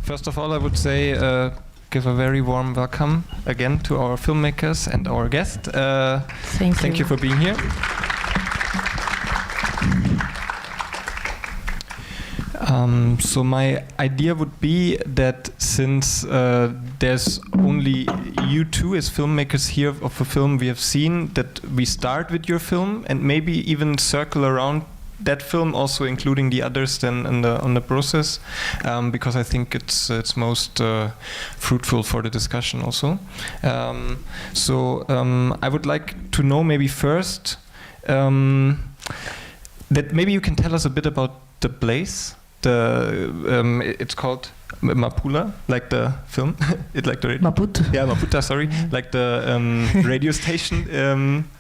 First of all, I would say give a very warm welcome again to our filmmakers and our guest. Thank you for being here. So my idea would be that since there's only you two as filmmakers here of a film we have seen, that we start with your film and maybe even circle around that film, also including the others then on the process, because I think it's most fruitful for the discussion also. So I would like to know maybe first that maybe you can tell us a bit about the place. It's called Mapula, like the film. Like the MAPUTO. Yeah, MAPUTO. Sorry, like the radio station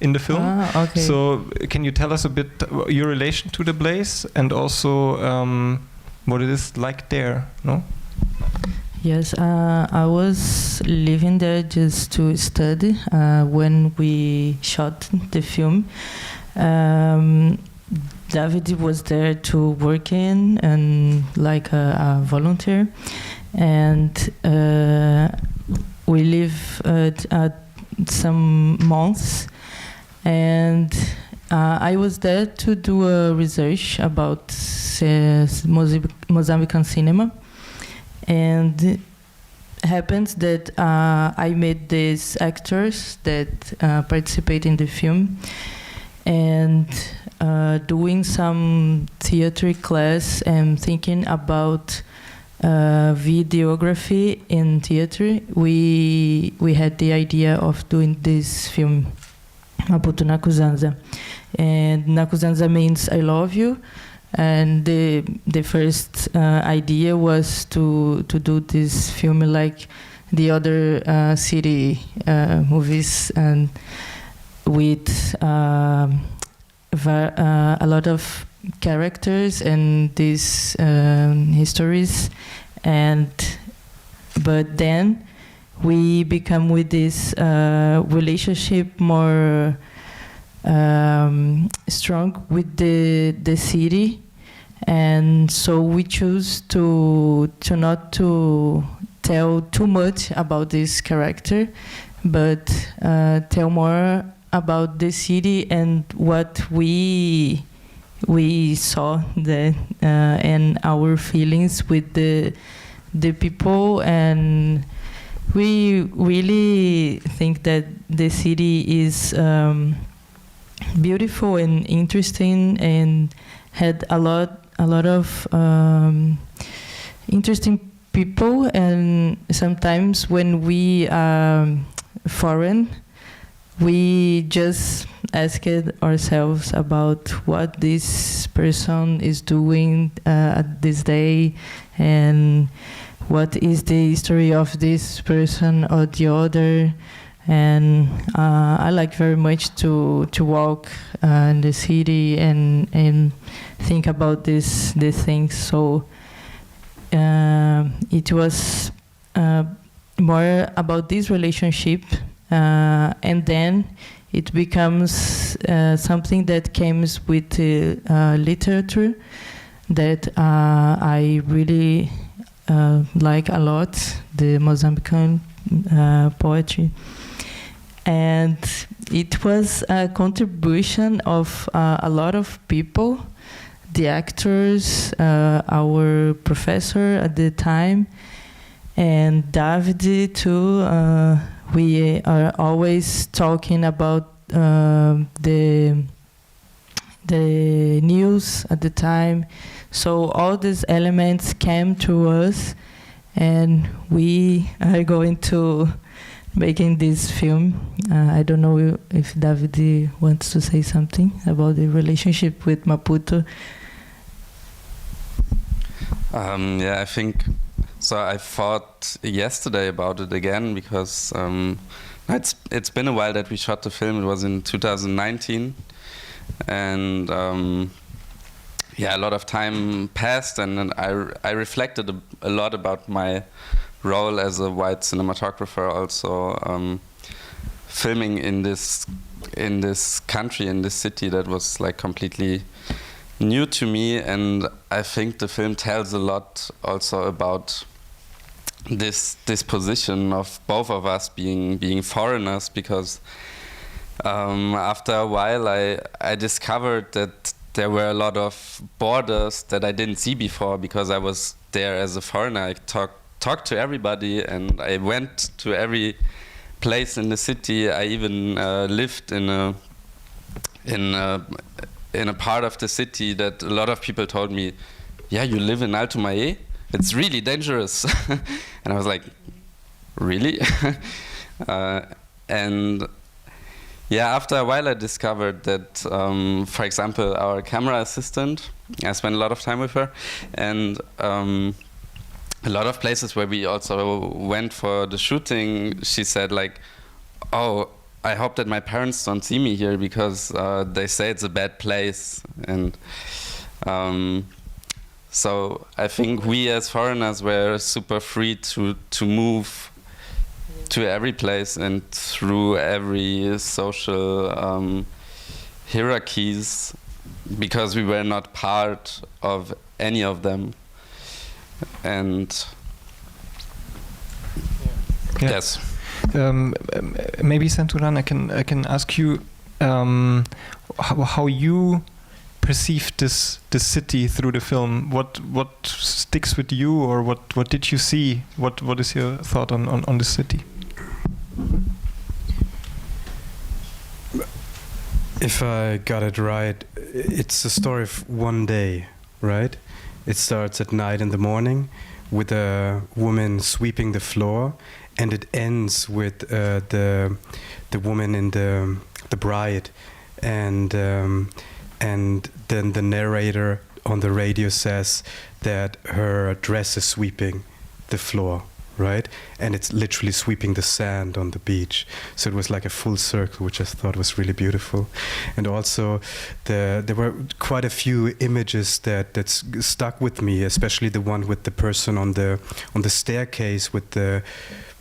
in the film. Ah, okay. So, can you tell us a bit your relation to the place and also what it is like there? No. Yes, I was living there just to study when we shot the film. David was there to work in and like a volunteer, and we live some months, and I was there to do a research about Mozambican cinema, and it happens that I met these actors that participate in the film, and doing some theater class and thinking about videography in theater, we had the idea of doing this film, MAPUTO NAKUZANDZA. And Nakuzandza means I love you, and the first idea was to do this film like the other city movies, and with a lot of characters and these histories, but then we become with this relationship more strong with the city, and so we choose to not to tell too much about this character, but tell more about the city and what we saw there, and our feelings with the people. And we really think that the city is beautiful and interesting, and had a lot of interesting people. And sometimes when we are foreign, we just asked ourselves about what this person is doing at this day, and what is the history of this person or the other. And I like very much to walk in the city and think about these things. So it was more about this relationship. And then it becomes something that comes with literature that I really like a lot, the Mozambican poetry. And it was a contribution of a lot of people, the actors, our professor at the time, and David too. We are always talking about the news at the time. So all these elements came to us, and we are going to making this film. I don't know if David wants to say something about the relationship with Maputo. Yeah, I think so. I thought yesterday about it again because it's been a while that we shot the film. It was in 2019, and yeah, a lot of time passed, and I reflected a lot about my role as a white cinematographer, also filming in this country, in this city that was like completely new to me. And I think the film tells a lot also about this position of both of us being foreigners, because after a while I discovered that there were a lot of borders that I didn't see before, because I was there as a foreigner. I talked to everybody, and I went to every place in the city. I even lived in a part of the city that a lot of people told me, yeah, you live in Alto Maé? It's really dangerous. And I was like, really? And yeah, after a while I discovered that, for example, our camera assistant, I spent a lot of time with her, and a lot of places where we also went for the shooting, she said like, oh, I hope that my parents don't see me here, because they say it's a bad place. And so I think we as foreigners were super free to move to every place and through every social hierarchies, because we were not part of any of them. And yeah. Yes. Maybe Senthuran, I can ask you how you perceive this city through the film. What sticks with you, or what did you see? What is your thought on the city? If I got it right, it's a story of one day, right? It starts at night in the morning with a woman sweeping the floor, and it ends with the woman in the bride, and then the narrator on the radio says that her dress is sweeping the floor, right? And it's literally sweeping the sand on the beach. So it was like a full circle, which I thought was really beautiful. And also there were quite a few images that stuck with me, especially the one with the person on the staircase with the,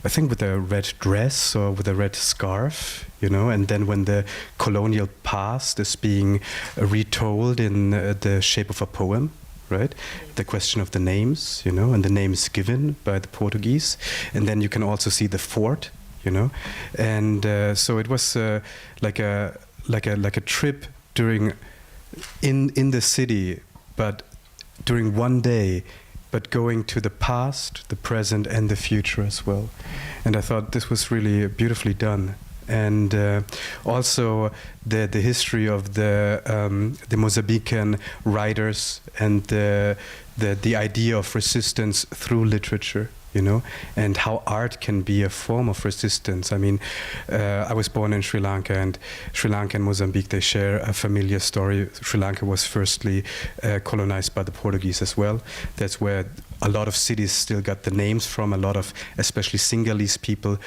I think with a red dress or with a red scarf, you know, and then when the colonial past is being retold in the shape of a poem, right? The question of the names, you know, and the names given by the Portuguese, and then you can also see the fort, you know, and so it was like a trip during in the city, but during one day, but going to the past, the present, and the future as well. And I thought this was really beautifully done. And also the history of the Mozambican writers and the idea of resistance through literature, you know, and how art can be a form of resistance. I mean, I was born in Sri Lanka, and Sri Lanka and Mozambique, they share a familiar story. Sri Lanka was firstly colonized by the Portuguese as well. That's where a lot of cities still got the names from. A lot of, especially Sinhalese people,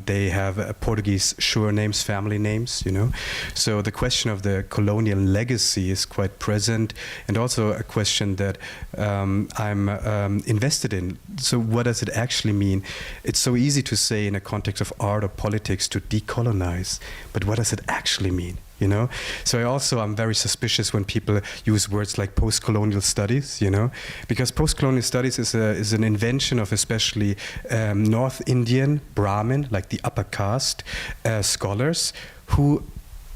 they have Portuguese names, family names, you know. So the question of the colonial legacy is quite present, and also a question that I'm invested in. So what does it actually mean? It's so easy to say in a context of art or politics to decolonize, but what does it actually mean? You know, so I'm very suspicious when people use words like post-colonial studies, you know, because post-colonial studies is an invention of especially North Indian Brahmin, like the upper caste scholars, who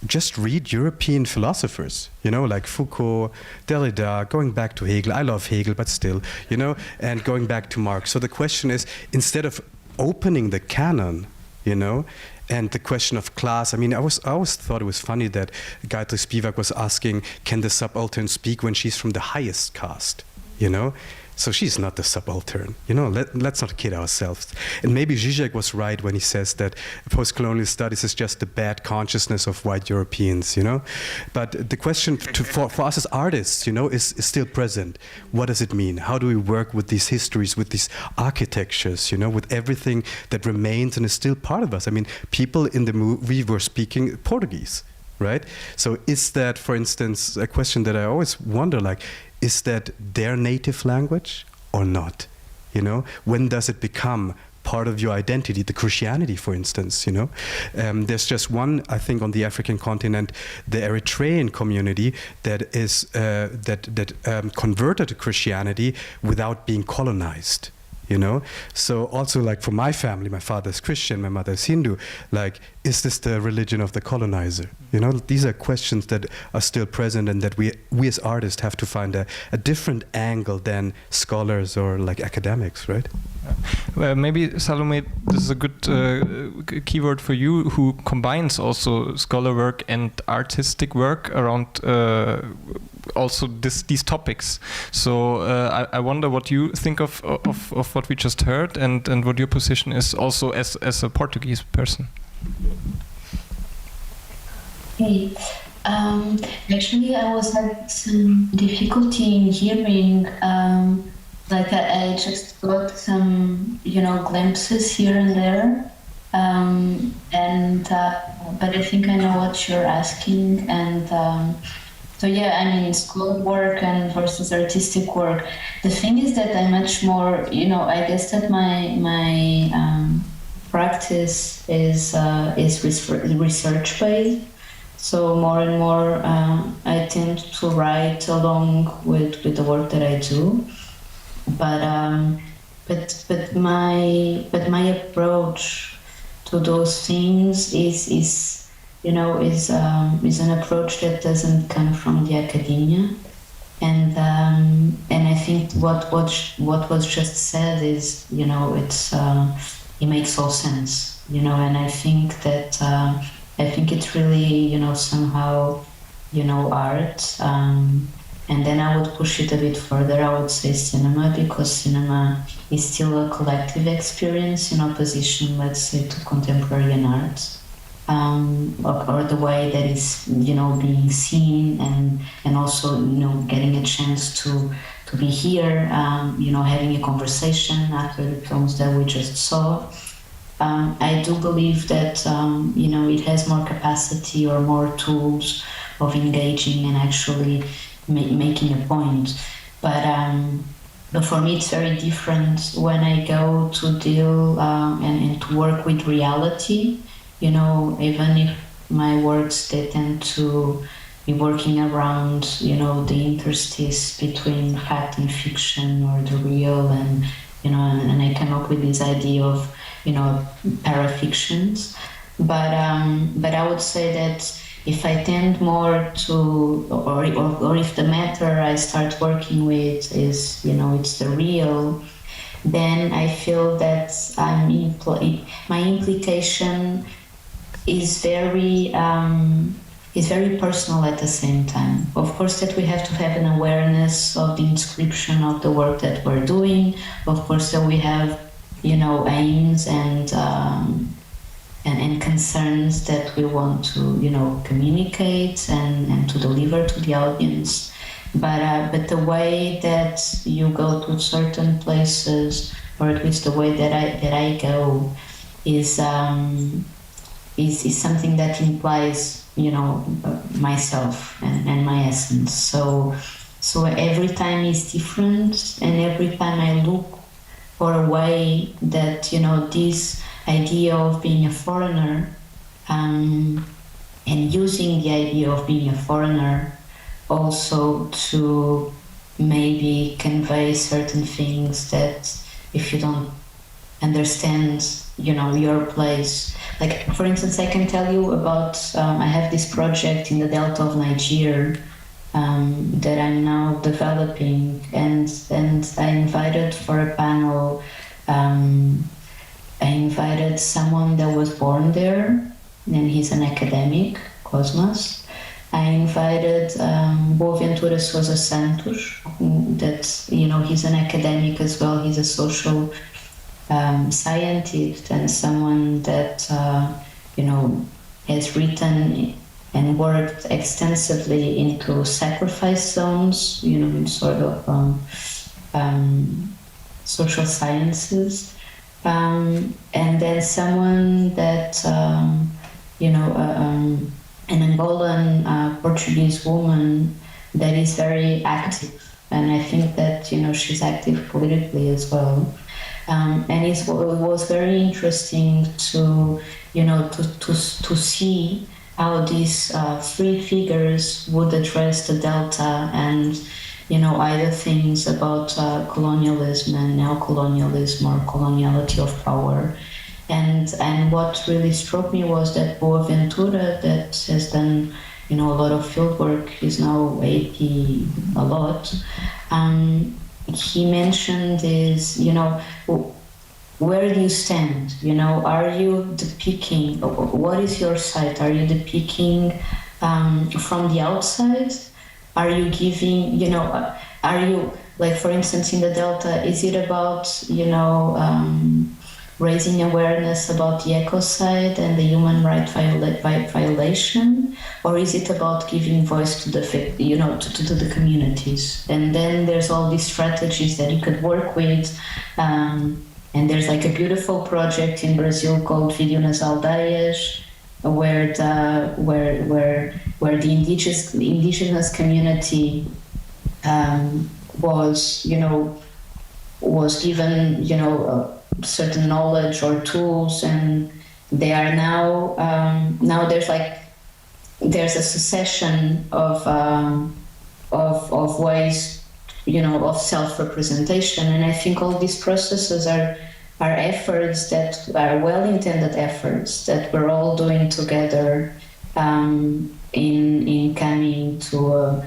just read European philosophers, you know, like Foucault, Derrida, going back to Hegel. I love Hegel, but still, you know, and going back to Marx. So the question is, instead of opening the canon, you know, and the question of class, I mean, I always thought it was funny that Gayatri Spivak was asking, can the subaltern speak when she's from the highest caste, you know? So she's not the subaltern, you know, let's not kid ourselves. And maybe Zizek was right when he says that post-colonial studies is just the bad consciousness of white Europeans, you know? But the question for us as artists, you know, is still present. What does it mean? How do we work with these histories, with these architectures, you know, with everything that remains and is still part of us? I mean, people in the movie were speaking Portuguese, right? So is that, for instance, a question that I always wonder, like, is that their native language or not? You know, when does it become part of your identity? The Christianity, for instance, you know, there's just one, I think, on the African continent, the Eritrean community that is converted to Christianity without being colonized. you know? So also like for my family, my father's Christian, my mother's Hindu, like, is this the religion of the colonizer? You know, these are questions that are still present and that we as artists have to find a different angle than scholars or like academics, right? Well, maybe, Salomé, this is a good keyword for you, who combines also scholar work and artistic work around also these topics. So I wonder what you think of what we just heard, and what your position is also as a Portuguese person. Hey, actually, I was having some difficulty in hearing. Like I just got some, glimpses here and there, but I think I know what you're asking, and so yeah, I mean, school work and versus artistic work. The thing is that I'm much more, I guess that my practice is research based. So more and more, I tend to write along with the work that I do. But my approach to those things is an approach that doesn't come from the academia, and I think what was just said is it makes all sense, and I think that it's really somehow art. And then I would push it a bit further. I would say cinema, because cinema is still a collective experience in opposition, let's say, to contemporary art, or the way that is, being seen, and also, getting a chance to be here, having a conversation after the films that we just saw. I do believe that, it has more capacity or more tools of engaging and actually making a point, but for me it's very different when I go to deal and to work with reality. Even if my works, they tend to be working around the interstice between fact and fiction, or the real, and I come up with this idea of parafictions, but I would say that if I tend more to, or if the matter I start working with is, it's the real, then I feel that my implication is very personal at the same time. Of course, that we have to have an awareness of the inscription of the work that we're doing. Of course, that we have, aims and concerns that we want to, communicate and to deliver to the audience. But the way that you go to certain places, or at least the way that I go, is something that implies, myself and my essence. So every time is different, and every time I look for a way that, this idea of being a foreigner, and using the idea of being a foreigner also to maybe convey certain things that, if you don't understand, your place. Like, for instance, I can tell you about, I have this project in the Delta of Nigeria that I'm now developing, and I invited for a panel, I invited someone that was born there, and he's an academic, Cosmas. I invited Boaventura Sousa Santos, that, he's an academic as well. He's a social scientist, and someone that, has written and worked extensively into sacrifice zones, in sort of social sciences. And then someone that, an Angolan Portuguese woman that is very active, and I think that she's active politically as well. And it was very interesting to to see how these three figures would address the Delta, and either things about colonialism and neo-colonialism or coloniality of power. And what really struck me was that Boaventura, that has done a lot of field work, is now 80 a lot. He mentioned is, where do you stand? Are you depicting, what is your site? Are you depicting from the outside? Are you giving, are you, like for instance in the Delta, is it about, raising awareness about the ecocide and the human right violation, or is it about giving voice to the to the communities? And then there's all these strategies that you could work with, and there's like a beautiful project in Brazil called Vídeo nas Aldeias, where the indigenous community was given certain knowledge or tools, and they are now there's a succession of ways of self-representation. And I think all these processes are efforts that are well-intended efforts that we're all doing together in coming to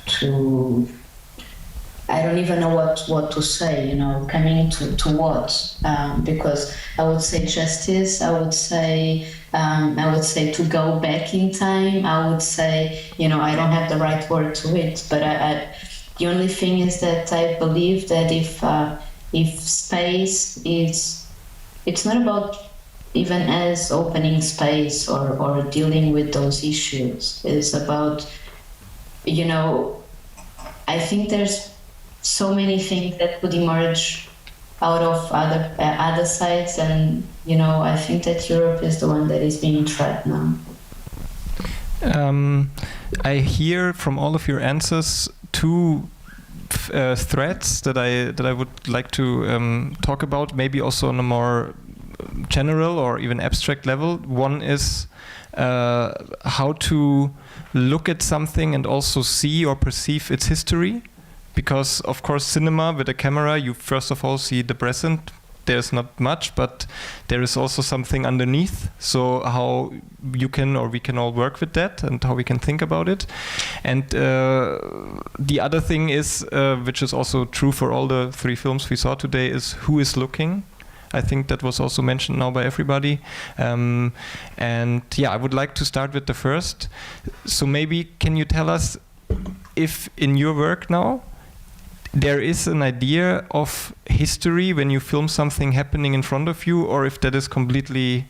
to I don't even know what to say, coming to what, because I would say justice, I would say to go back in time, I would say, I don't have the right word to it, but the only thing is that I believe that if space is, it's not about even as opening space or dealing with those issues, it's about, I think there's so many things that could emerge out of other sides, and I think that Europe is the one that is being trapped now. I hear from all of your answers two threads that I would like to talk about, maybe also on a more general or even abstract level. One is how to look at something and also see or perceive its history. Because, of course, cinema with a camera, you first of all see the present. There's not much, but there is also something underneath. So how you can or we can all work with that and how we can think about it. And the other thing is, which is also true for all the three films we saw today, is who is looking. I think that was also mentioned now by everybody. And yeah, I would like to start with the first. So maybe can you tell us if in your work now, there is an idea of history when you film something happening in front of you, or if that is completely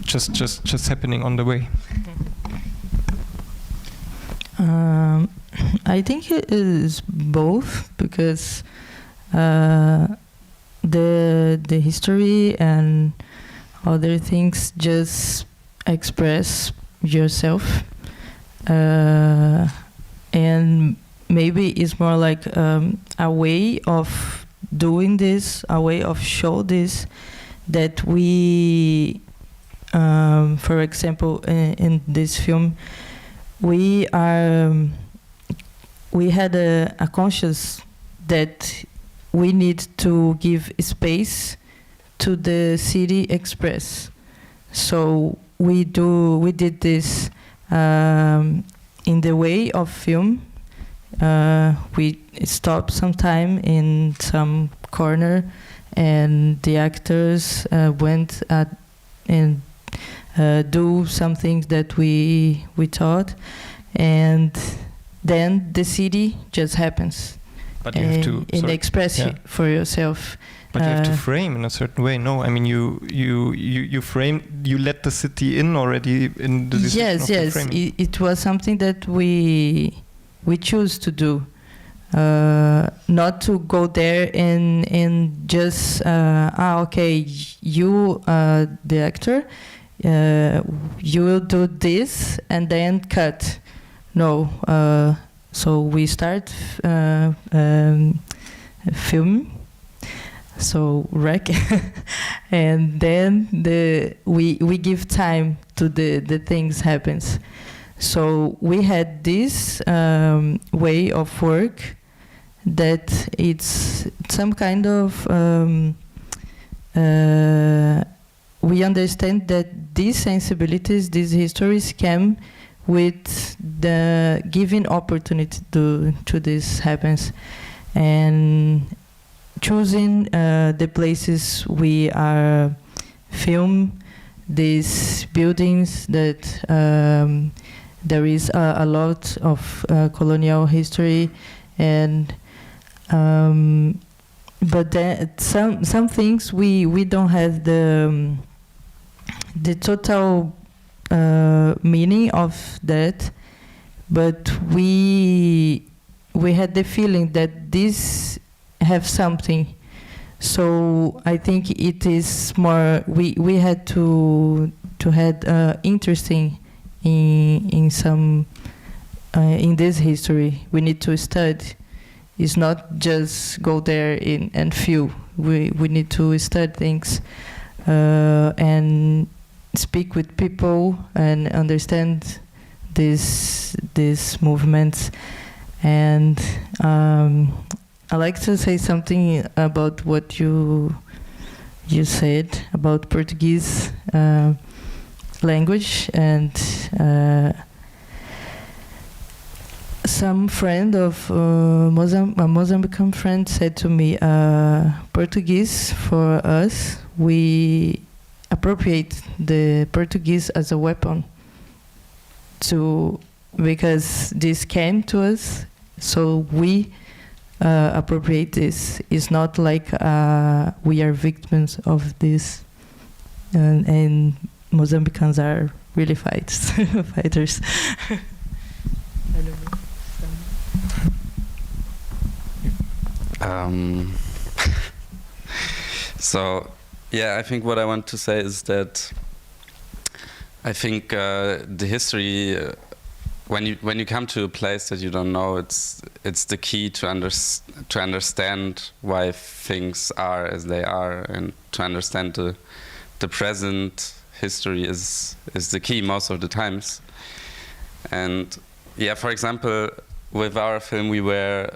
just happening on the way? I think it is both, because the history and other things just express yourself, and maybe it's more like a way of doing this, a way of show this, that we, for example, in this film, we had a conscious that we need to give space to the city express. So we did this in the way of film. We stopped sometime in some corner, and the actors went and do some things that we thought, and then the city just happens. But you have to express it for yourself. But you have to frame in a certain way. No, I mean you frame. You let the city in already in the decision of the framing. It was something that we choose to do, not to go there and just okay, you the actor, you will do this and then cut. No, so we start film, so rec, and then we give time to the things happens. So we had this way of work that it's some kind of we understand that these sensibilities, these histories came with the giving opportunity to this happens, and choosing the places we are film, these buildings that there is a lot of colonial history, and but then some things we don't have the total meaning of that, but we had the feeling that this have something. So I think it is more we had to had interesting in some in this history. We need to study. It's not just go there and feel. We need to study things and speak with people and understand these movements. And I like to say something about what you said about Portuguese language, and some friend of a Mozambican friend said to me, Portuguese for us, we appropriate the Portuguese as a weapon because this came to us, so we appropriate this. It's not like we are victims of this, and Mozambicans are really fighters. I don't know. So, yeah, I think what I want to say is that I think the history, when you come to a place that you don't know, it's the key to understand why things are as they are, and to understand the present history is the key most of the times. And yeah, for example, with our film, we were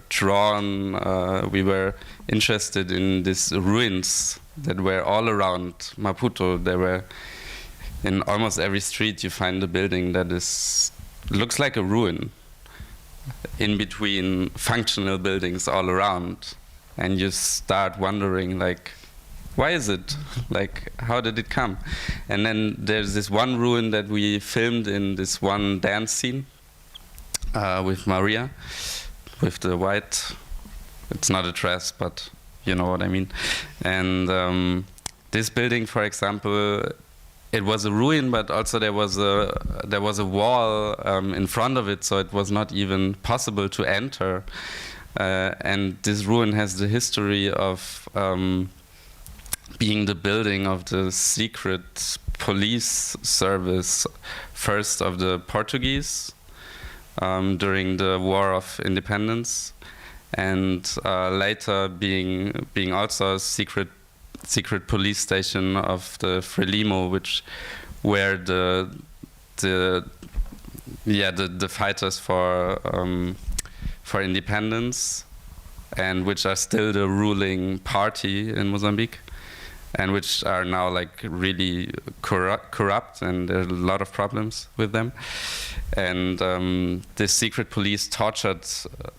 drawn, we were interested in these ruins that were all around Maputo. There were, in almost every street you find a building that looks like a ruin in between functional buildings all around. And you start wondering, like, why is it? Like, how did it come? And then there's this one ruin that we filmed in this one dance scene with Maria, with the white, it's not a dress, but you know what I mean. And this building, for example, it was a ruin, but also there was a wall in front of it, so it was not even possible to enter. And this ruin has the history of being the building of the secret police service, first of the Portuguese during the War of Independence, and later being also a secret police station of the Frelimo, where the fighters for independence, and which are still the ruling party in Mozambique, and which are now like really corrupt, and there are a lot of problems with them. And this secret police tortured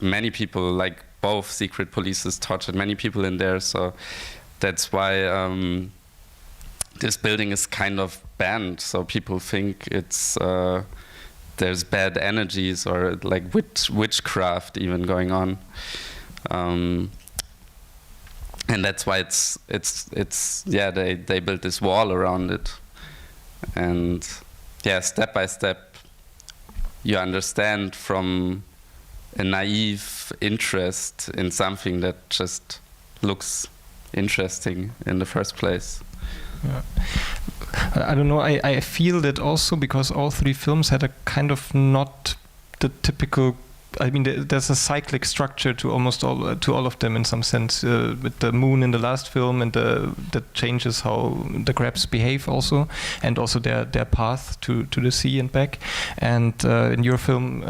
many people, like both secret polices tortured many people in there, so that's why this building is kind of banned, so people think it's there's bad energies or like witchcraft even going on. And that's why it's they built this wall around it, and yeah, step by step you understand from a naive interest in something that just looks interesting in the first place. Yeah. I don't know, I feel that also because all three films had a kind of not the typical I mean, there's a cyclic structure to almost all of them in some sense, with the moon in the last film, and that changes how the crabs behave also, and also their path to the sea and back. And in your film,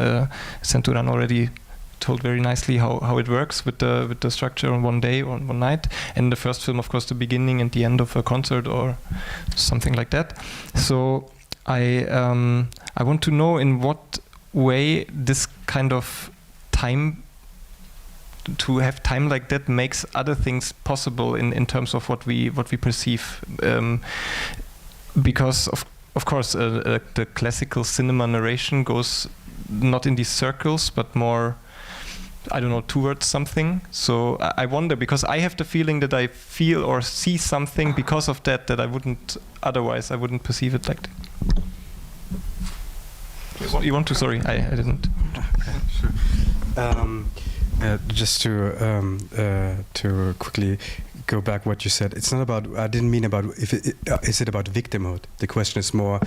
Senthuran already told very nicely how it works with the structure on one day or one night. And the first film, of course, the beginning and the end of a concert or something like that. So I want to know in what way this kind of time, to have time like that, makes other things possible in terms of what we perceive, because of course the classical cinema narration goes not in these circles but more, I don't know, towards something. So I wonder, because I have the feeling that I feel or see something because of that I wouldn't perceive it like that. You want to? Sorry, I didn't. Sure. Just to quickly go back what you said. It's not about. I didn't mean about is it about victimhood. The question is more.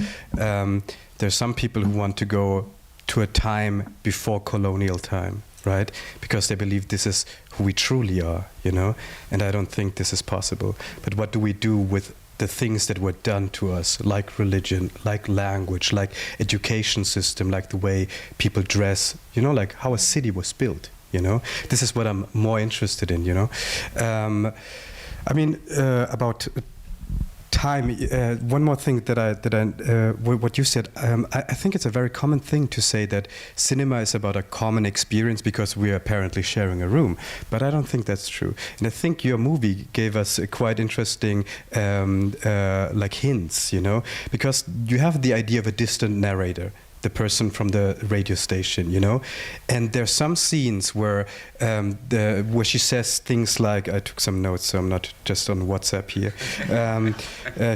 There's some people who want to go to a time before colonial time, right? Because they believe this is who we truly are, you know. And I don't think this is possible. But what do we do with the things that were done to us, like religion, like language, like education system, like the way people dress, you know, like how a city was built, you know? This is what I'm more interested in, you know? I mean, about time, one more thing what you said, I think it's a very common thing to say that cinema is about a common experience because we are apparently sharing a room, but I don't think that's true. And I think your movie gave us a quite interesting like hints, you know, because you have the idea of a distant narrator, the person from the radio station, you know, and there's some scenes where where she says things like, I took some notes, so I'm not just on WhatsApp here.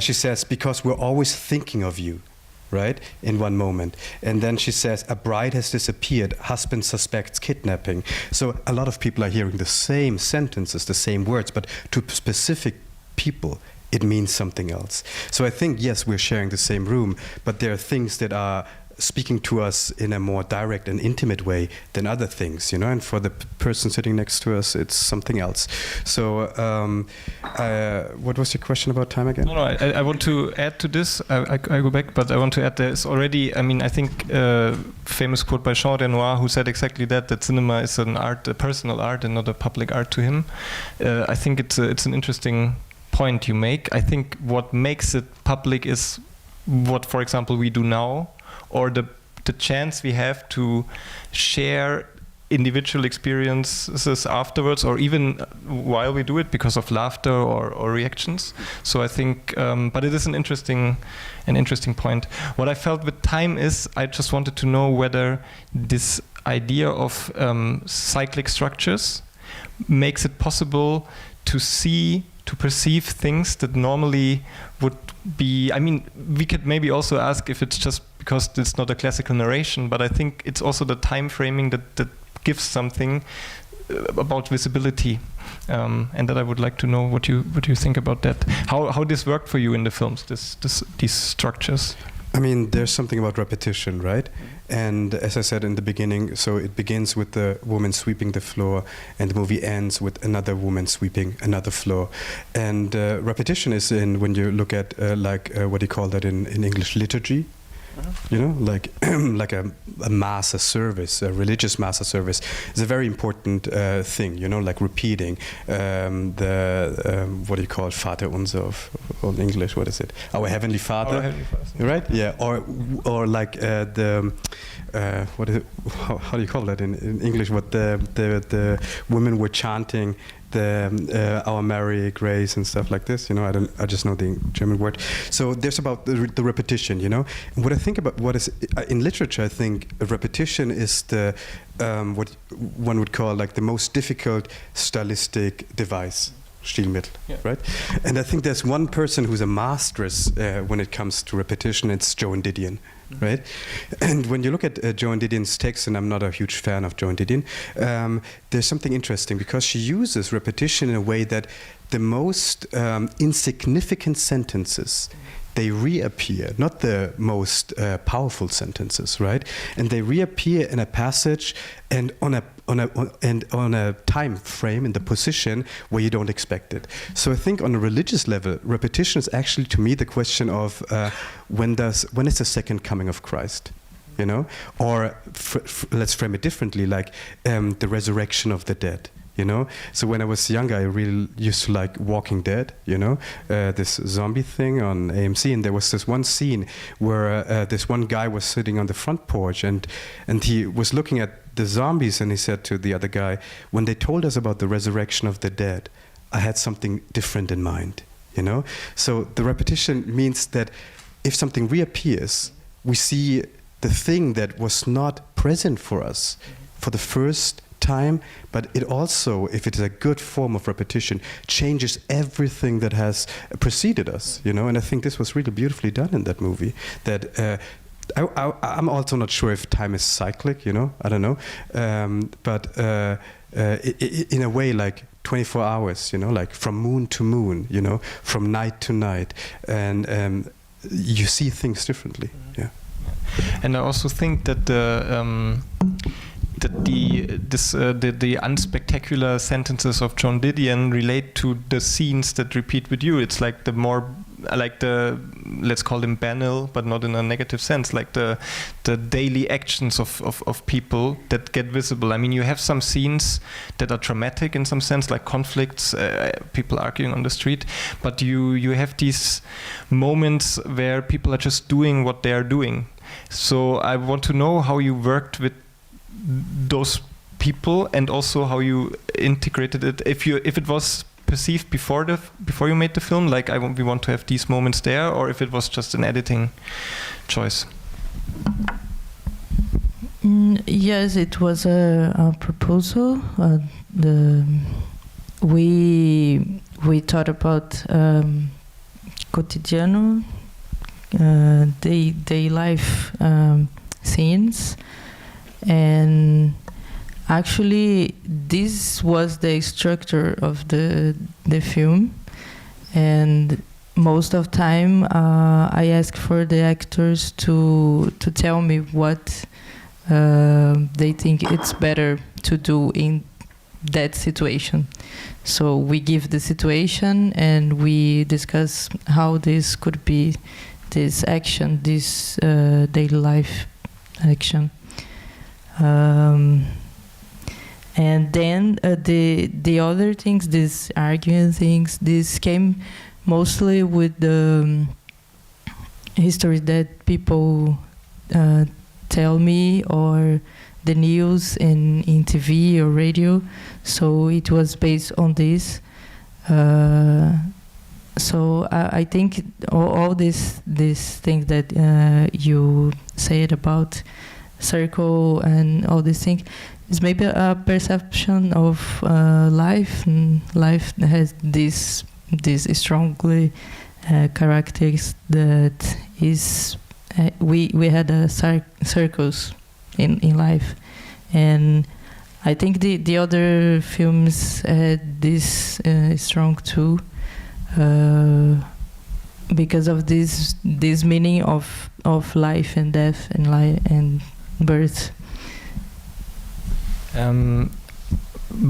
She says, because we're always thinking of you, right, in one moment. And then she says, a bride has disappeared, husband suspects kidnapping. So a lot of people are hearing the same sentences, the same words, but to specific people, it means something else. So I think, yes, we're sharing the same room, but there are things that are speaking to us in a more direct and intimate way than other things, you know, and for the person sitting next to us, it's something else. So what was your question about time again? No, I want to add to this. I go back, but I want to add there's already, I mean, I think famous quote by Jean Renoir, who said exactly that cinema is an art, a personal art and not a public art to him. I think it's an interesting point you make. I think what makes it public is what, for example, we do now, or the chance we have to share individual experiences afterwards, or even while we do it, because of laughter or reactions. So I think, but it is an interesting point. What I felt with time is, I just wanted to know whether this idea of cyclic structures makes it possible to perceive things that normally would be, I mean, we could maybe also ask if it's just because it's not a classical narration, but I think it's also the time framing that gives something about visibility, and that I would like to know what you think about that. How this worked for you in the films, these structures. I mean, there's something about repetition, right? And as I said in the beginning, so it begins with the woman sweeping the floor, and the movie ends with another woman sweeping another floor. And repetition is when you look at what do you call that in English, liturgy? You know, like like a mass, a service, a religious mass, a service is a very important thing. You know, like repeating what do you call Vater unser in English? What is it? Our Heavenly Father. Our Heavenly Father. Right? Yeah. Or like what is it? How do you call that in English? What the women were chanting. Our Mary, Grace, and stuff like this, you know. I just know the German word. So there's about the repetition, you know. And what I think about what is in literature, I think repetition is the what one would call like the most difficult stylistic device. Stilmittel, yeah. Right? And I think there's one person who's a masteress when it comes to repetition. It's Joan Didion, right? And when you look at Joan Didion's text, and I'm not a huge fan of Joan Didion, there's something interesting because she uses repetition in a way that the most insignificant sentences they reappear, not the most powerful sentences, right? And they reappear in a passage and on a time frame in the position where you don't expect it. So I think on a religious level, repetition is actually, to me, the question of when is the second coming of Christ? You know, or let's frame it differently, like the resurrection of the dead. You know, so when I was younger, I really used to like Walking Dead. You know, this zombie thing on AMC, and there was this one scene where this one guy was sitting on the front porch, and he was looking at the zombies, and he said to the other guy, "When they told us about the resurrection of the dead, I had something different in mind." You know, so the repetition means that if something reappears, we see the thing that was not present for us for the first time, but it also, if it is a good form of repetition, changes everything that has preceded us, you know. And I think this was really beautifully done in that movie. That I'm also not sure if time is cyclic, you know. I don't know, but in a way, like 24 hours, you know, like from moon to moon, you know, from night to night, and you see things differently. Yeah. And I also think that the unspectacular sentences of John Didion relate to the scenes that repeat with you. It's like the more, like the, let's call them banal, but not in a negative sense, like the daily actions of people that get visible. I mean, you have some scenes that are traumatic in some sense, like conflicts, people arguing on the street, but you have these moments where people are just doing what they are doing. So I want to know how you worked with those people, and also how you integrated it. If it was perceived before you made the film, like we want to have these moments there, or if it was just an editing choice. Yes, it was a proposal. We thought about cotidiano, day life scenes, and actually this was the structure of the film, and most of time I asked for the actors to tell me what they think it's better to do in that situation. So we give the situation and we discuss how this could be, this action, this daily life action. And then the other things, these arguing things, this came mostly with the history that people tell me, or the news in TV or radio. So it was based on this. So I think all these things that you said about circle and all these things is maybe a perception of life, and life has this strongly characteristics that is we had circles in life, and I think the other films had this strong too, because of this meaning of life and death and birth.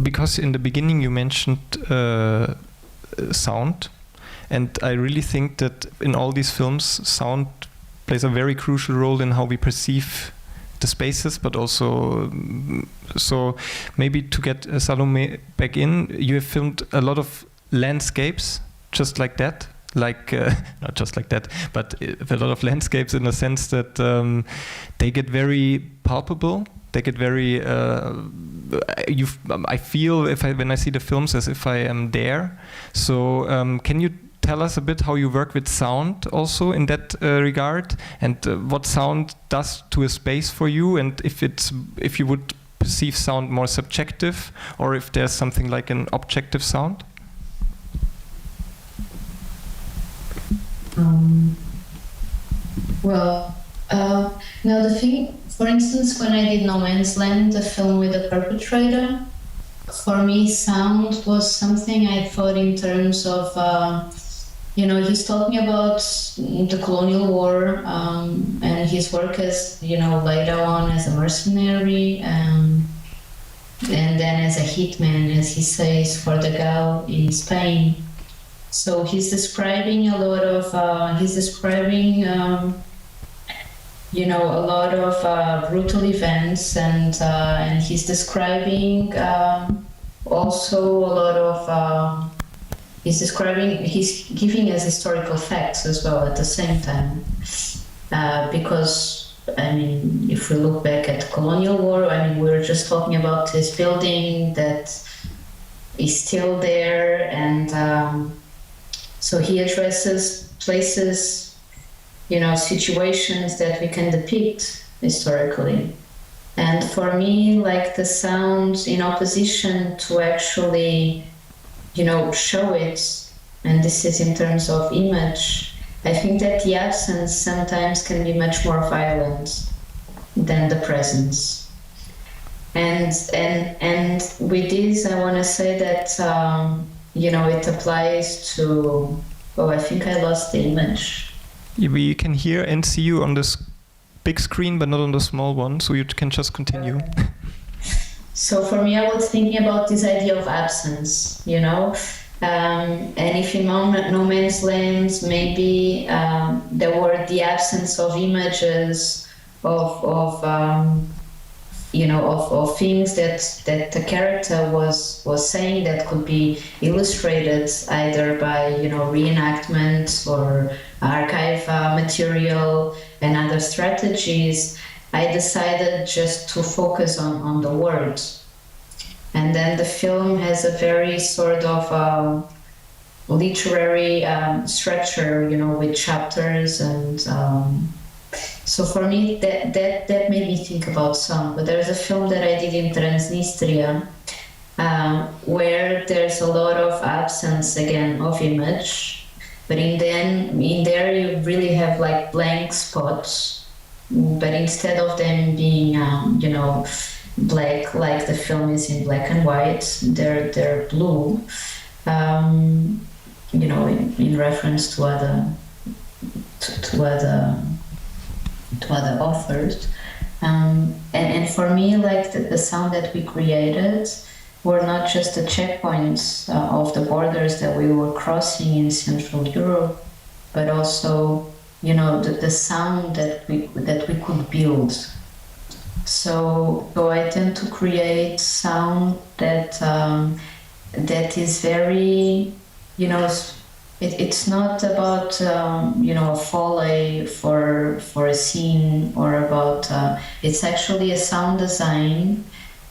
Because in the beginning you mentioned sound, and I really think that in all these films sound plays a very crucial role in how we perceive the spaces, but also, so maybe to get Salomé back in, you have filmed a lot of landscapes just like that, like not just like that, but a lot of landscapes in the sense that they get very palpable. They get very. I feel when I see the films as if I am there. So can you tell us a bit how you work with sound also in that regard, and what sound does to a space for you, and if you would perceive sound more subjective, or if there's something like an objective sound? Now the thing, for instance, when I did No Man's Land, the film with the perpetrator, for me sound was something I thought in terms of he's talking about the colonial war, and his work as, later on as a mercenary, and then as a hitman, as he says, for the gal in Spain. So he's describing a lot of, a lot of brutal events, and he's describing also a lot of, he's giving us historical facts as well at the same time. Because, if we look back at the colonial war, we were just talking about this building that is still there, and so he addresses places, situations that we can depict historically. And for me, like the sound in opposition to actually, show it, and this is in terms of image, I think that the absence sometimes can be much more violent than the presence. And with this, I want to say that, it applies to, I think I lost the image. We can hear and see you on this big screen, but not on the small one, so you can just continue. So for me, I was thinking about this idea of absence, and if in No Man's Land, maybe there were the absence of images, of things that the character was saying that could be illustrated either by, reenactment or archive material and other strategies, I decided just to focus on the words. And then the film has a very sort of literary structure, with chapters, and so for me that made me think about song. But there's a film that I did in Transnistria where there's a lot of absence again of image. But in there you really have like blank spots, but instead of them being black, like the film is in black and white, they're blue, in reference to other authors, and for me, like the sound that we created were not just the checkpoints of the borders that we were crossing in Central Europe, but also, the sound that we could build. So I tend to create sound that is very, it's not about a foley for a scene, or about it's actually a sound design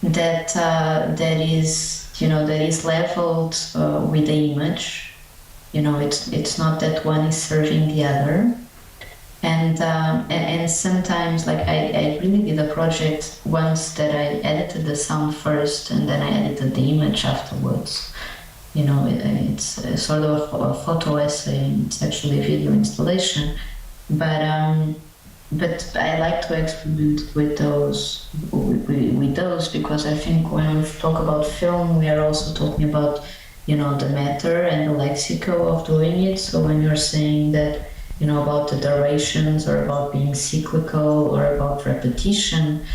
that is leveled with the image. It's not that one is serving the other. And sometimes, like I really did a project once that I edited the sound first and then I edited the image afterwards. It's a sort of a photo essay. It's actually a video installation, but I like to experiment with those because I think when we talk about film, we are also talking about the matter and the lexical of doing it. So when you're saying that about the durations, or about being cyclical, or about repetition,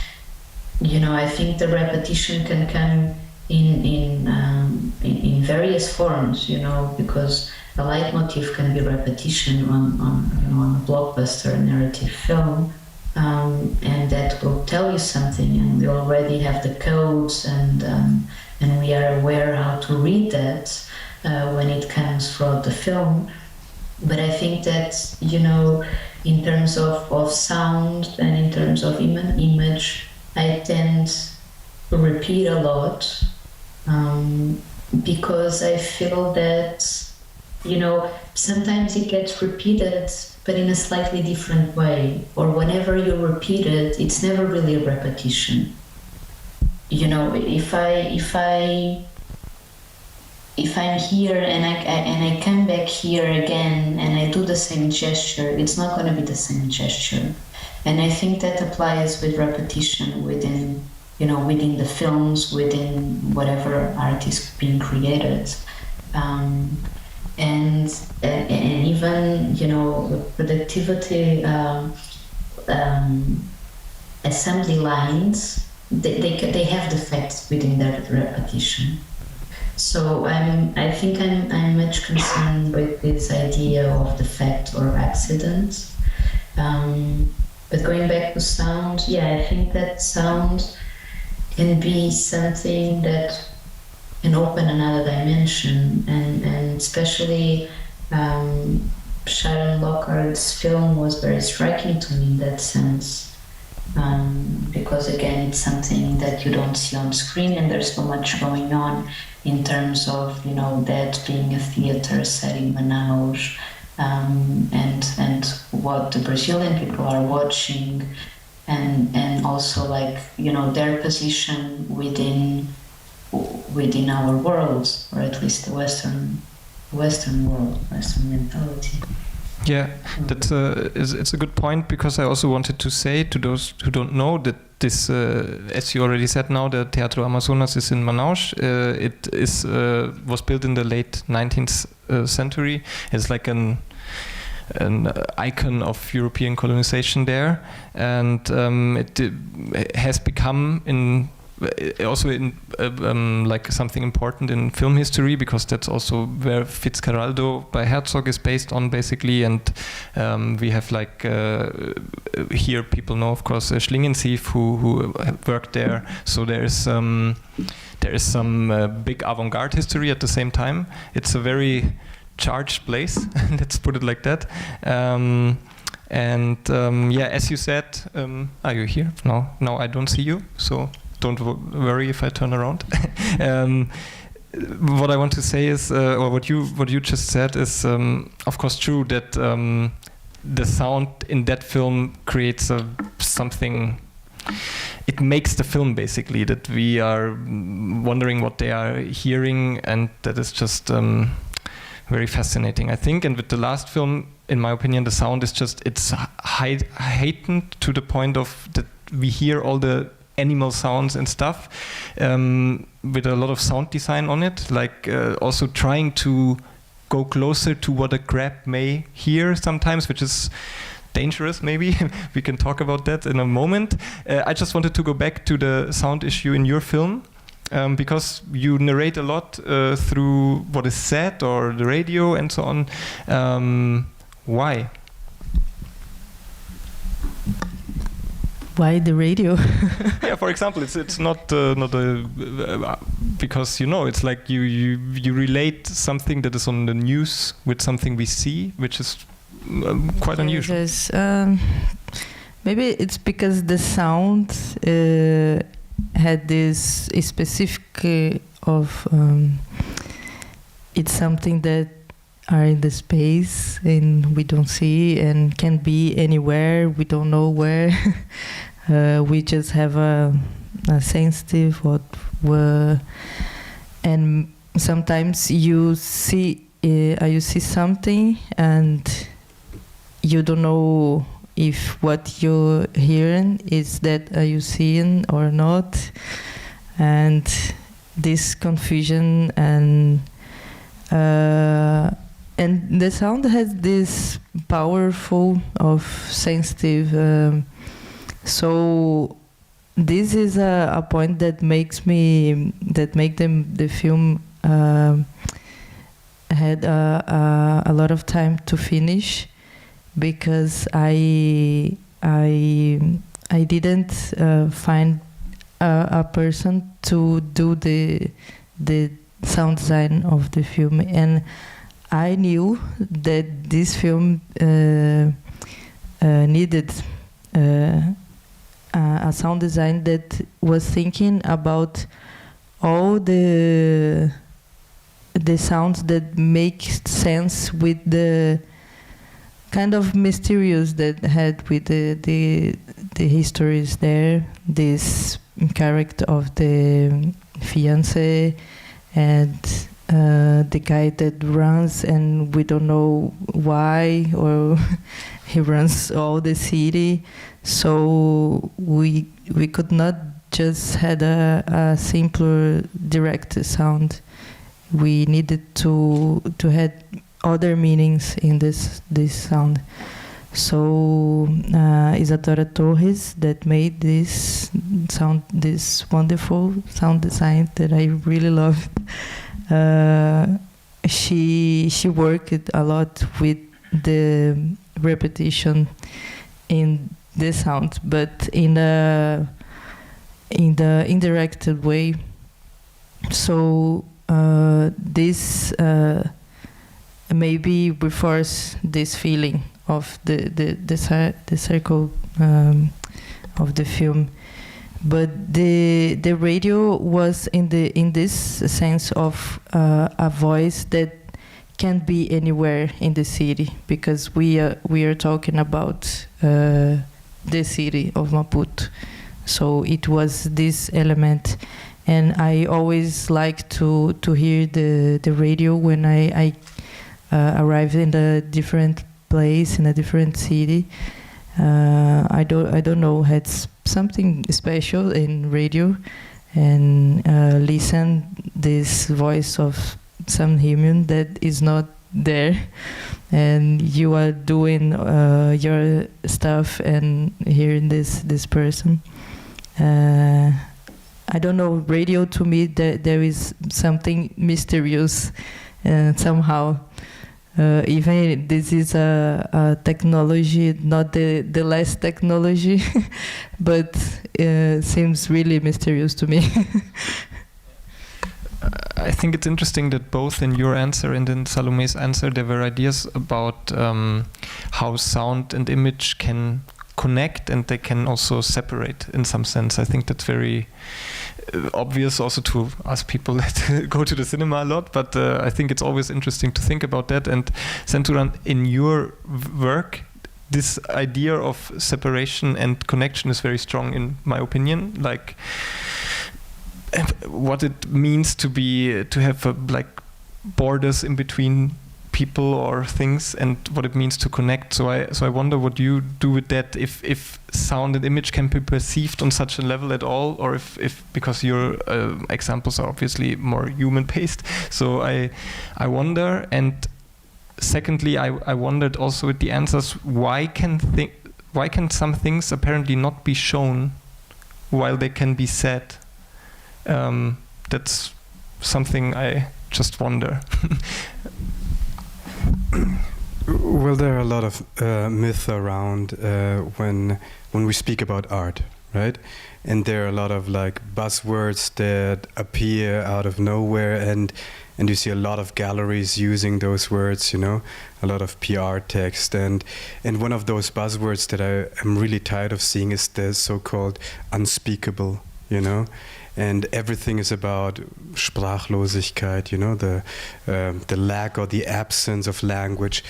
I think the repetition can come in various forms, because a leitmotif can be repetition on a blockbuster narrative film, and that will tell you something, and we already have the codes, and we are aware how to read that when it comes throughout the film. But I think that, in terms of sound and in terms of image, I tend to repeat a lot, because I feel that, sometimes it gets repeated, but in a slightly different way. Or whenever you repeat it, it's never really a repetition. If I'm here and I come back here again and I do the same gesture, it's not going to be the same gesture. And I think that applies with repetition within the films, within whatever art is being created. and even, you know, productivity assembly lines, they have defects within their repetition. So I think I'm much concerned with this idea of defect or accident. But going back to sound, yeah, I think that sound can be something that can open another dimension, and especially Sharon Lockhart's film was very striking to me in that sense, because again, it's something that you don't see on screen, and there's so much going on in terms of, you know, that being a theater set in Manaus, and what the Brazilian people are watching, and also, like, you know, their position within our world, or at least the Western world, Western mentality. Yeah, that's it's a good point, because I also wanted to say to those who don't know that this, as you already said now, the Teatro Amazonas is in Manaus. It was built in the late 19th century. It's like an icon of European colonization there, and it has become like something important in film history, because that's also where Fitzcarraldo by Herzog is based on, basically. And we have, like, here people know, of course, Schlingensief, who worked there. So there is some big avant-garde history at the same time. It's a very charged place, let's put it like that. Yeah, as you said, are you here? No, I don't see you, so don't worry if I turn around. What I want to say is, or what you just said is, of course, true that the sound in that film creates something. It makes the film, basically, that we are wondering what they are hearing, and that is just very fascinating, I think. And with the last film, in my opinion, the sound is just, it's heightened to the point of that we hear all the animal sounds and stuff, with a lot of sound design on it, like also trying to go closer to what a crab may hear sometimes, which is dangerous, maybe. We can talk about that in a moment. I just wanted to go back to the sound issue in your film, because you narrate a lot through what is said or the radio and so on. Why? Why the radio? Yeah, for example, it's not because, you know, it's like you relate something that is on the news with something we see, which is quite unusual. Yes, maybe it's because the sound had this specific of it's something that are in the space and we don't see, and can be anywhere, we don't know where. We just have a sensitive and sometimes you see something and you don't know if what you're hearing is that you seeing or not, and this confusion and the sound has this powerful of sensitive. So this is a point that make the film had a lot of time to finish, because I didn't find a person to do the sound design of the film, and I knew that this film needed a sound design that was thinking about all the sounds that make sense with the kind of mysterious that had with the histories there. This character of the fiancé and the guy that runs, and we don't know why, or he runs all the city. So we could not just had a simpler direct sound. We needed to have other meanings in this sound. So Isadora Torres that made this sound, this wonderful sound design that I really loved. She worked a lot with the repetition in the sound, but in the indirected way. So this maybe refers this feeling of the circle of the film, but the radio was in this sense of a voice that can be anywhere in the city, because we are talking about the city of Maputo. So it was this element, and I always like to hear the radio when I arrive in a different place, in a different city. I don't know, had something special in radio, and listen this voice of some human that is not there, and you are doing your stuff and hearing this person. I don't know, radio to me there is something mysterious somehow. Even this is a technology, not the last technology, but seems really mysterious to me. I think it's interesting that both in your answer and in Salomé's answer there were ideas about how sound and image can connect, and they can also separate in some sense. I think that's very obvious also to us people that go to the cinema a lot, but I think it's always interesting to think about that. And Senthuran, in your work, this idea of separation and connection is very strong in my opinion, like what it means to have like borders in between people or things, and what it means to connect. So I wonder what you do with that, if sound and image can be perceived on such a level at all, or if because your examples are obviously more human based. So I wonder. And secondly, I wondered also with the answers, why can some things apparently not be shown while they can be said? That's something I just wonder. Well, there are a lot of myths around when we speak about art, right? And there are a lot of like buzzwords that appear out of nowhere, and you see a lot of galleries using those words, you know, a lot of PR text, and one of those buzzwords that I am really tired of seeing is the so-called unspeakable, you know. And everything is about Sprachlosigkeit, you know, the lack or the absence of language.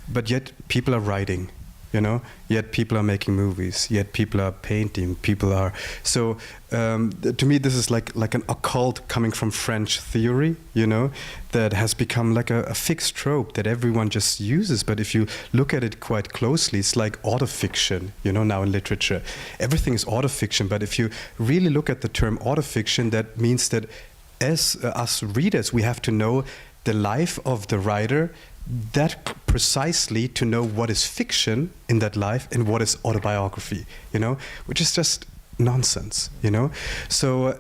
But yet people are writing, you know, yet people are making movies, yet people are painting, people are... So to me this is like an occult coming from French theory, you know, that has become like a fixed trope that everyone just uses. But if you look at it quite closely, it's like autofiction, you know, now in literature. Everything is autofiction, but if you really look at the term autofiction, that means that as us readers, we have to know the life of the writer that precisely to know what is fiction in that life and what is autobiography, you know, which is just nonsense, you know. So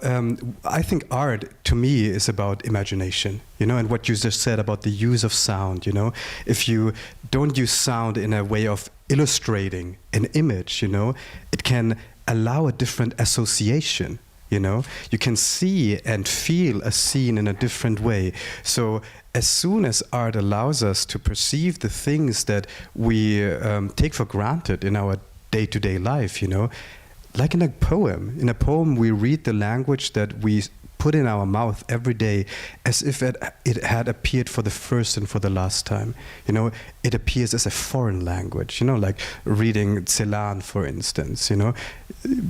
I think art to me is about imagination, you know, and what you just said about the use of sound, you know. If you don't use sound in a way of illustrating an image, you know, it can allow a different association, you know. You can see and feel a scene in a different way. So as soon as art allows us to perceive the things that we take for granted in our day-to-day life, you know, like in a poem we read the language that we put in our mouth every day as if it had appeared for the first and for the last time. You know, it appears as a foreign language, you know, like reading Celan, for instance, you know.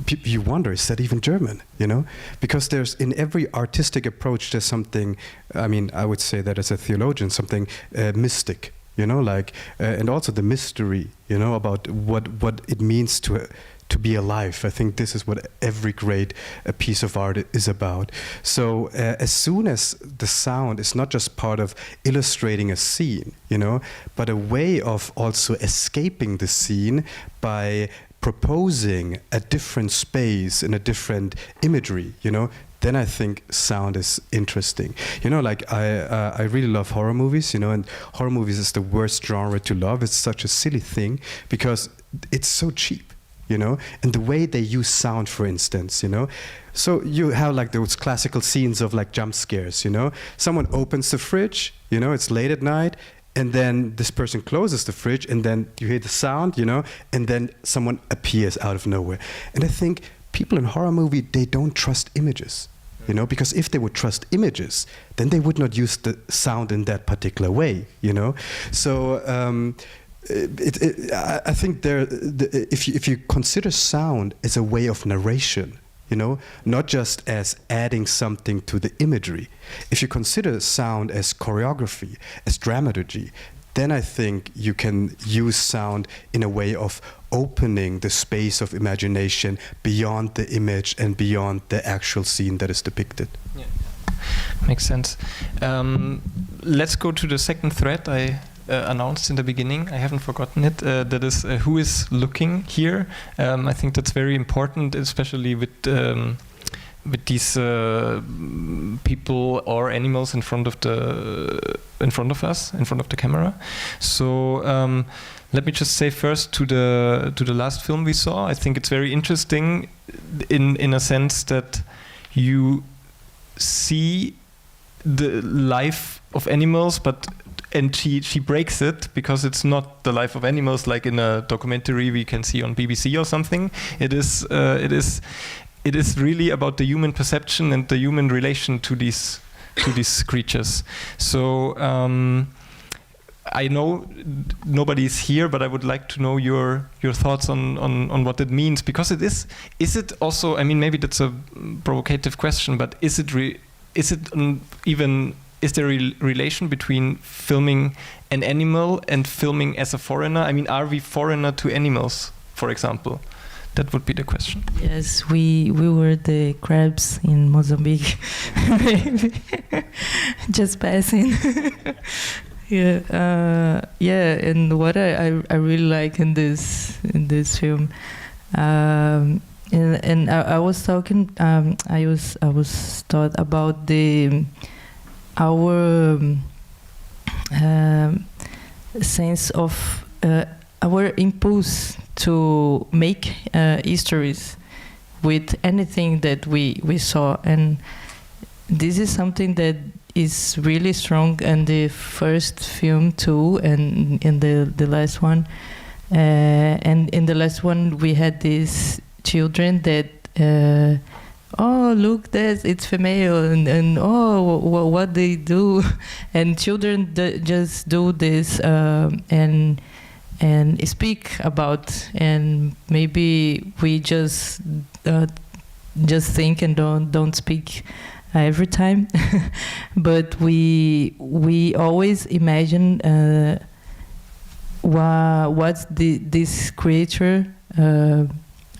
You wonder, is that even German, you know? Because there's, in every artistic approach, there's something, I mean, I would say that as a theologian, something mystic, you know, like, and also the mystery, you know, about what it means to to be alive. I think this is what every great piece of art is about. So as soon as the sound is not just part of illustrating a scene, you know, but a way of also escaping the scene by proposing a different space and a different imagery, you know, then I think sound is interesting. You know, like I really love horror movies, you know, and horror movies is the worst genre to love. It's such a silly thing because it's so cheap, you know, and the way they use sound, for instance, you know. So you have like those classical scenes of like jump scares, you know. Someone opens the fridge, you know, it's late at night, and then this person closes the fridge, and then you hear the sound, you know, and then someone appears out of nowhere. And I think people in horror movie, they don't trust images, you know, because if they would trust images, then they would not use the sound in that particular way, you know. So I think if you consider sound as a way of narration, you know, not just as adding something to the imagery. If you consider sound as choreography, as dramaturgy, then I think you can use sound in a way of opening the space of imagination beyond the image and beyond the actual scene that is depicted. Yeah. Makes sense. Let's go to the second thread I announced in the beginning. I haven't forgotten it. That is who is looking here. I think that's very important, especially with these people or animals in front of us, in front of the camera. So let me just say first to the last film we saw. I think it's very interesting in a sense that you see the life of animals, and she breaks it because it's not the life of animals like in a documentary we can see on BBC or something. It is really about the human perception and the human relation to these creatures. So I know nobody's here, but I would like to know your thoughts on what it means, because it is it also, I mean, maybe that's a provocative question, but is there a relation between filming an animal and filming as a foreigner? I mean, are we foreigner to animals, for example? That would be the question. Yes, we were the crabs in Mozambique. Just passing. Yeah, and what I really like in this film, and I was talking, I was taught about our sense of our impulse to make histories with anything that we saw, and this is something that is really strong in the first film too, and in the last one, and in the last one we had these children that oh, look, it's female, and oh, what they do, and children just do this and speak about, and maybe we just think and don't speak every time, but we always imagine what this creature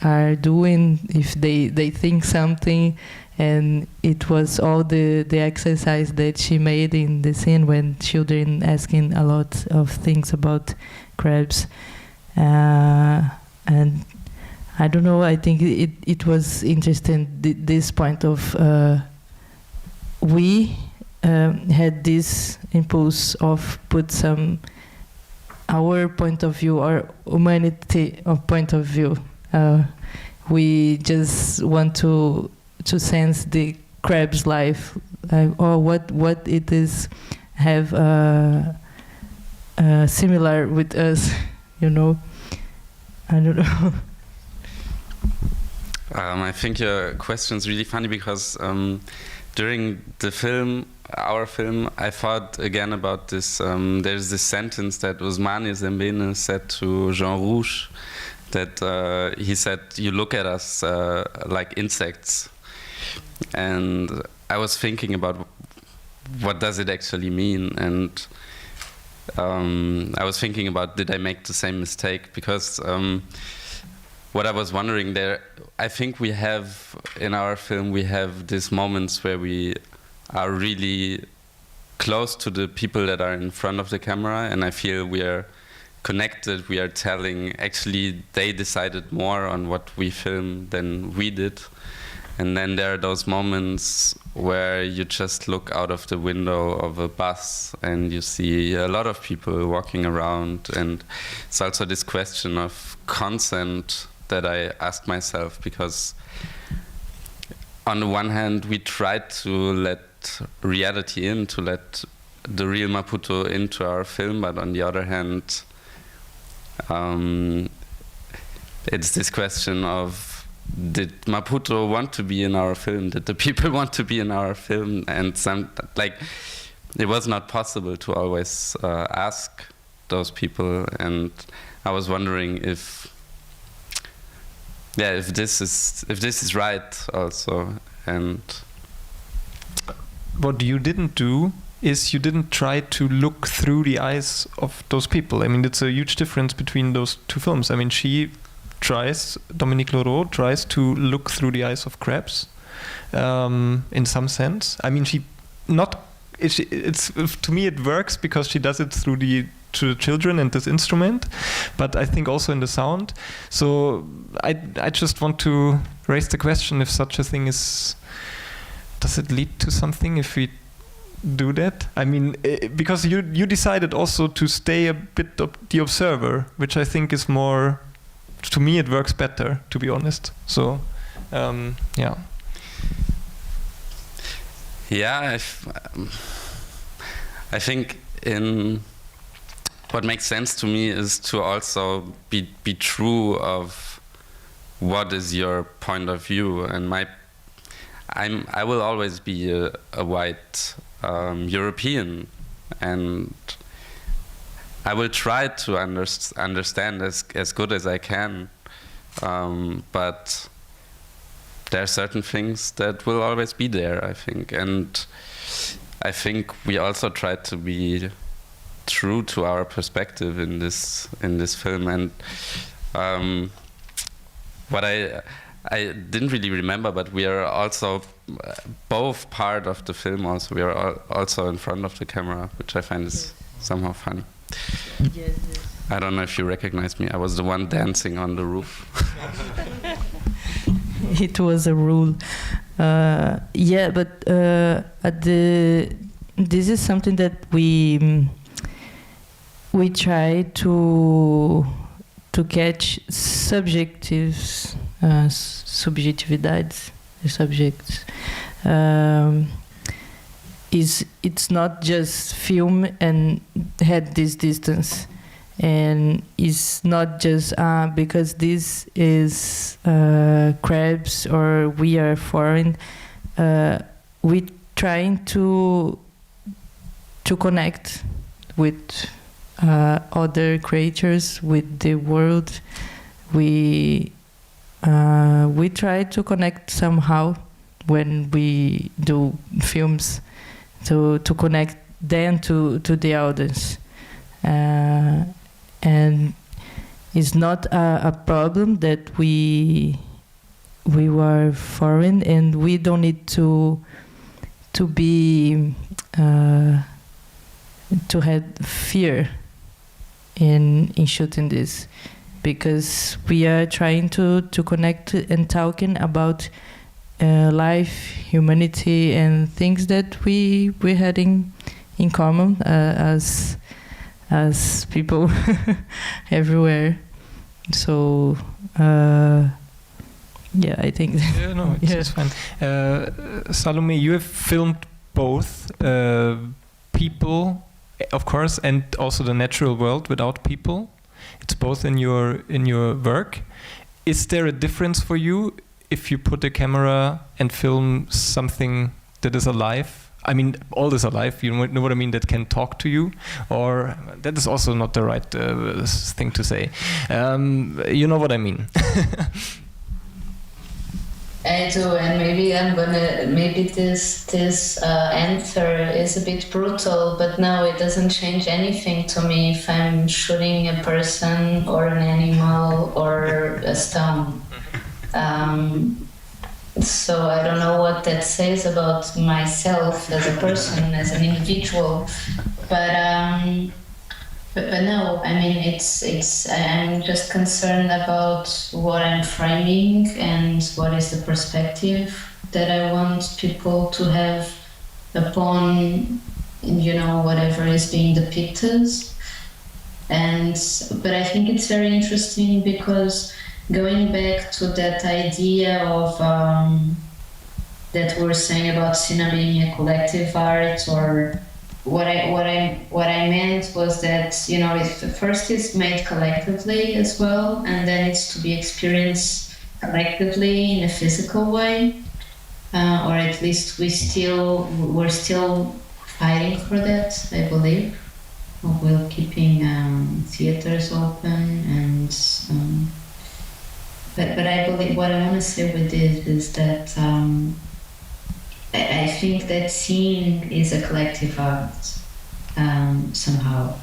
are doing, if they think something. And it was all the exercise that she made in the scene when children asking a lot of things about crabs, and I don't know, I think it was interesting, this point of we had this impulse of put our point of view, our humanity of point of view. We just want to sense the crab's life, or what it is, have similar with us, you know. I don't know. I think your question is really funny because during our film, I thought again about this. There's this sentence that Ousmane Sembène said to Jean Rouge, that he said, "You look at us like insects." And I was thinking about what does it actually mean, and I was thinking about, did I make the same mistake? Because what I was wondering there, I think we have in our film, we have these moments where we are really close to the people that are in front of the camera, and I feel we are connected, we are telling, actually they decided more on what we film than we did. And then there are those moments where you just look out of the window of a bus and you see a lot of people walking around, and it's also this question of consent that I asked myself, because on the one hand we tried to let reality in, to let the real Maputo into our film, but on the other hand it's this question of, did Maputo want to be in our film? Did the people want to be in our film? And it was not possible to always ask those people, and I was wondering if this is right also. And what you didn't do is you didn't try to look through the eyes of those people. I mean, it's a huge difference between those two films. I mean, Dominique Leroux tries to look through the eyes of crabs, in some sense. I mean, to me it works because she does it to the children and this instrument, but I think also in the sound. So I just want to raise the question if such a thing does it lead to something if we do that? I mean, because you decided also to stay a bit of the observer, which I think is more, to me it works better, to be honest. So yeah. Yeah, I think what makes sense to me is to also be true of what is your point of view, and I will always be a white European, and I will try to understand as good as I can, but there are certain things that will always be there, I think, and I think we also try to be true to our perspective in this film. And what I didn't really remember, but we are also both part of the film. Also, we are also in front of the camera, which I find is somehow funny. Yes. I don't know if you recognize me. I was the one dancing on the roof. It was a rule. Yeah, but this is something that we try to catch subjectives, subjetividades, subjects. It's not just film and had this distance, and it's not just because this is crabs or we are foreign. We trying to connect with other creatures, with the world. We try to connect somehow when we do films, to connect them to the audience, and it's not a problem that we were foreign, and we don't need to be to have fear in shooting this, because we are trying to connect and talking about life, humanity, and things that we had in common as people everywhere. So yeah, I think. Yeah, no, it's fine. Salomé, you have filmed both people, of course, and also the natural world without people. It's both in your work. Is there a difference for you if you put a camera and film something that is alive? I mean, all is alive, you know what I mean, that can talk to you? Or that is also not the right thing to say. You know what I mean. I do, and maybe this answer is a bit brutal, but no, it doesn't change anything to me if I'm shooting a person or an animal or a stone. So I don't know what that says about myself as a person, as an individual, but no, I mean, I'm just concerned about what I'm framing and what is the perspective that I want people to have upon, whatever is being depicted. But I think it's very interesting because going back to that idea of that we're saying about cinema being a collective art, or what I meant was that if first it's made collectively as well, and then it's to be experienced collectively in a physical way, or at least we're still fighting for that, I believe, while keeping theaters open and. But I believe what I want to say with this is that I think that seeing is a collective art somehow,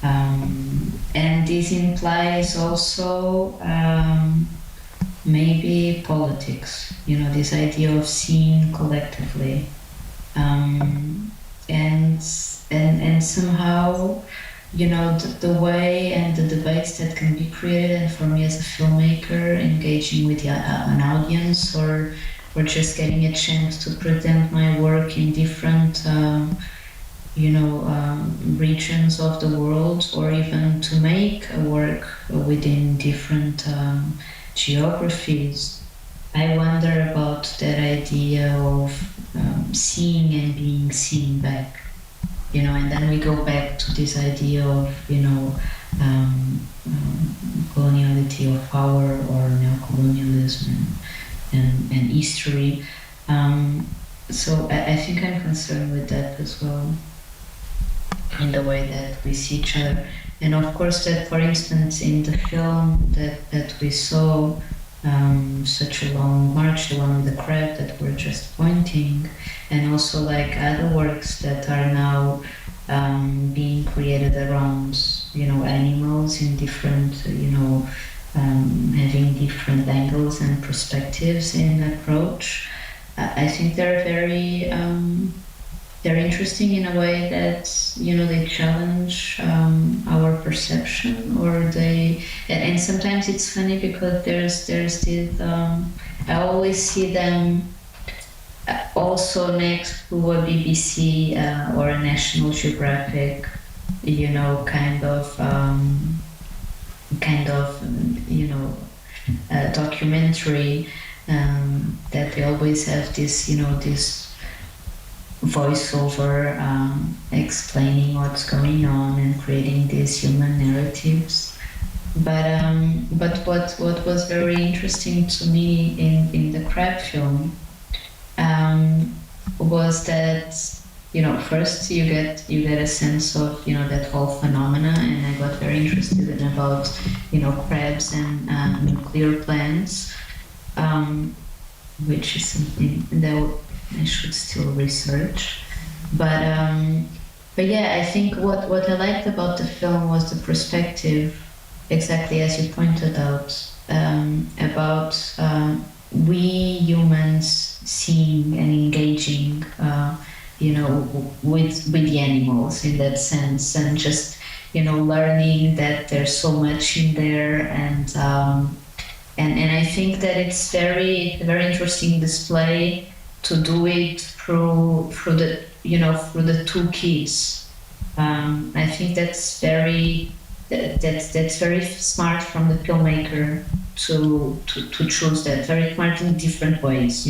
and this implies also maybe politics. This idea of seeing collectively, and somehow. The way and the debates that can be created, and for me as a filmmaker, engaging with an audience or just getting a chance to present my work in different, regions of the world, or even to make a work within different geographies. I wonder about that idea of seeing and being seen back. And then we go back to this idea of, coloniality of power or neocolonialism and history. So I think I'm concerned with that as well, in the way that we see each other. And of course that, for instance, in the film that we saw, such a long march, the one with the crab that we're just pointing, and also like other works that are now being created around, animals in different, having different angles and perspectives in approach. I think they're they're interesting in a way that, they challenge our perception, or and sometimes it's funny because there's this, I always see them also next to a BBC or a National Geographic, kind of documentary, that they always have this, this voiceover explaining what's going on and creating these human narratives. But what was very interesting to me in the crab film was that, first you get a sense of, that whole phenomena, and I got very interested in about, crabs and nuclear plants, which is something that I should still research. But yeah, I think what I liked about the film was the perspective, exactly as you pointed out, about we humans seeing and engaging, with the animals in that sense, and just, learning that there's so much in there, and I think that it's very interesting display to do it through the two keys. I think that's very smart from the filmmaker to choose that, very smart in different ways,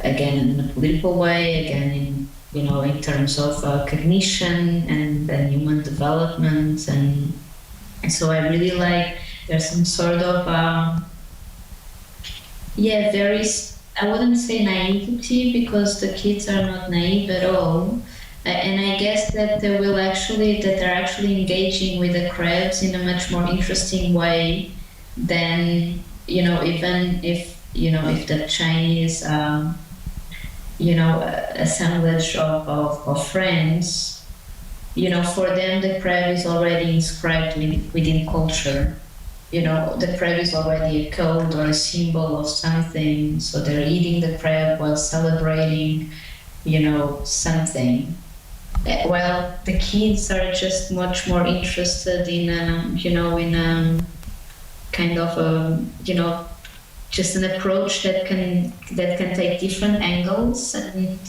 again in a political way, again in terms of cognition and human development, and so I really like, there's some sort of very, I wouldn't say naivety, because the kids are not naive at all, and I guess that they're actually engaging with the crabs in a much more interesting way than even if the Chinese, assemblage of friends, for them the crab is already inscribed within culture. The crab is already a code or a symbol of something, so they're eating the crab while celebrating, something. Well, the kids are just much more interested in, kind of just an approach that can take different angles. And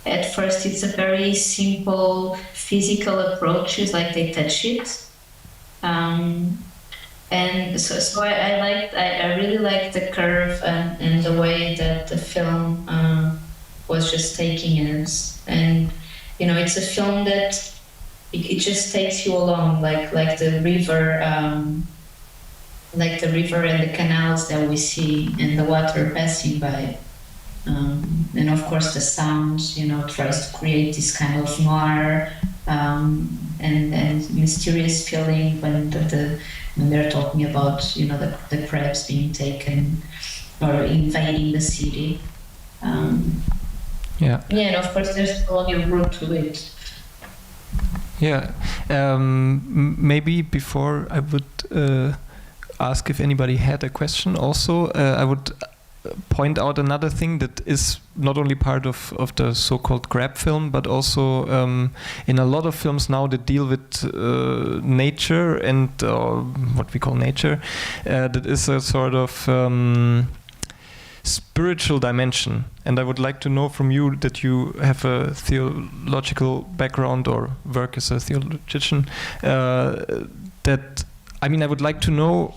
at first, it's a very simple physical approach. It's like they touch it, and so I really liked the curve and the way that the film was just taking us. And it's a film that it just takes you along, like the river, and the canals that we see, and the water passing by, and of course the sounds. Tries to create this kind of noir and mysterious feeling when they're talking about the crabs being taken or invading the city. Yeah, and of course there's colonial root to it. Yeah, maybe before I would ask if anybody had a question also, I would point out another thing that is not only part of the so-called grab film, but also in a lot of films now that deal with nature and what we call nature, that is a sort of spiritual dimension. And I would like to know from you, that you have a theological background or work as a theologian, that, I would like to know,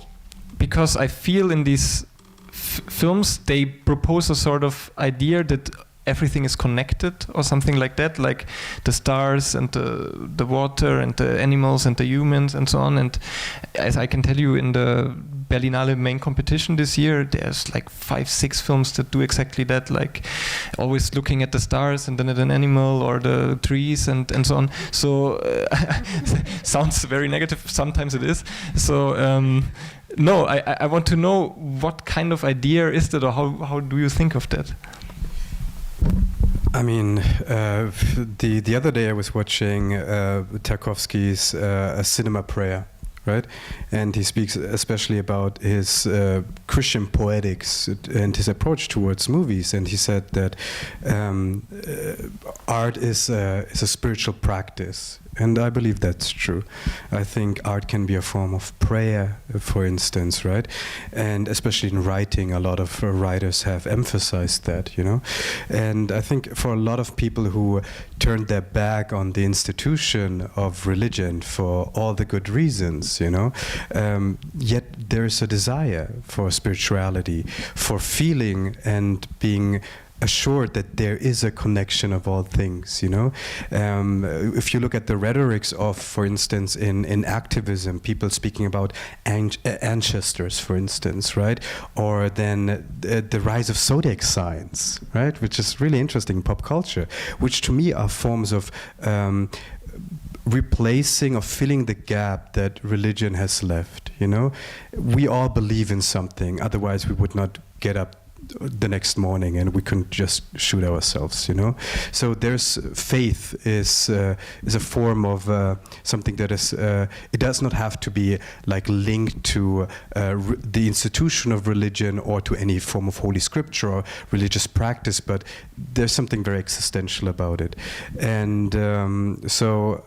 because I feel in these films they propose a sort of idea that everything is connected or something like that, like the stars and the water and the animals and the humans and so on. And as I can tell you, in the Berlinale main competition this year, there's like 5-6 films that do exactly that, like always looking at the stars and then at an animal or the trees and so on. So sounds very negative, sometimes it is. So no, I want to know, what kind of idea is that, or how do you think of that? The other day I was watching Tarkovsky's A Cinema Prayer, right? And he speaks especially about his Christian poetics and his approach towards movies. And he said that art is a spiritual practice. And I believe that's true. I think art can be a form of prayer, for instance, right? And especially in writing, a lot of writers have emphasized that, And I think for a lot of people who turned their back on the institution of religion for all the good reasons, yet there is a desire for spirituality, for feeling and being assured that there is a connection of all things, If you look at the rhetorics of, for instance, in activism, people speaking about ancestors, for instance, right? Or then the rise of zodiac signs, right? Which is really interesting in pop culture, which to me are forms of replacing or filling the gap that religion has left, We all believe in something, otherwise we would not get up the next morning and we couldn't just shoot ourselves, So there's faith is a form of something that is it does not have to be like linked to the institution of religion or to any form of holy scripture or religious practice, but there's something very existential about it. And so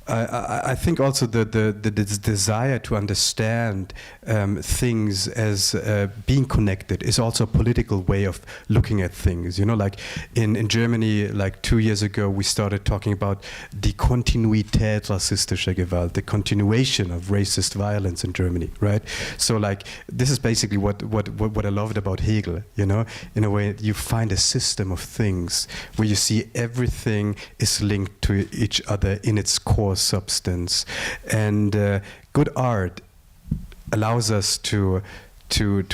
I think also the desire to understand things as being connected is also a political way of looking at things. Like in Germany, like 2 years ago, we started talking about die Kontinuität rassistischer Gewalt, the continuation of racist violence in Germany, right? So like this is basically what I loved about Hegel. In a way, you find a system of things where you see everything is linked to each other in its core substance, and good art allows us to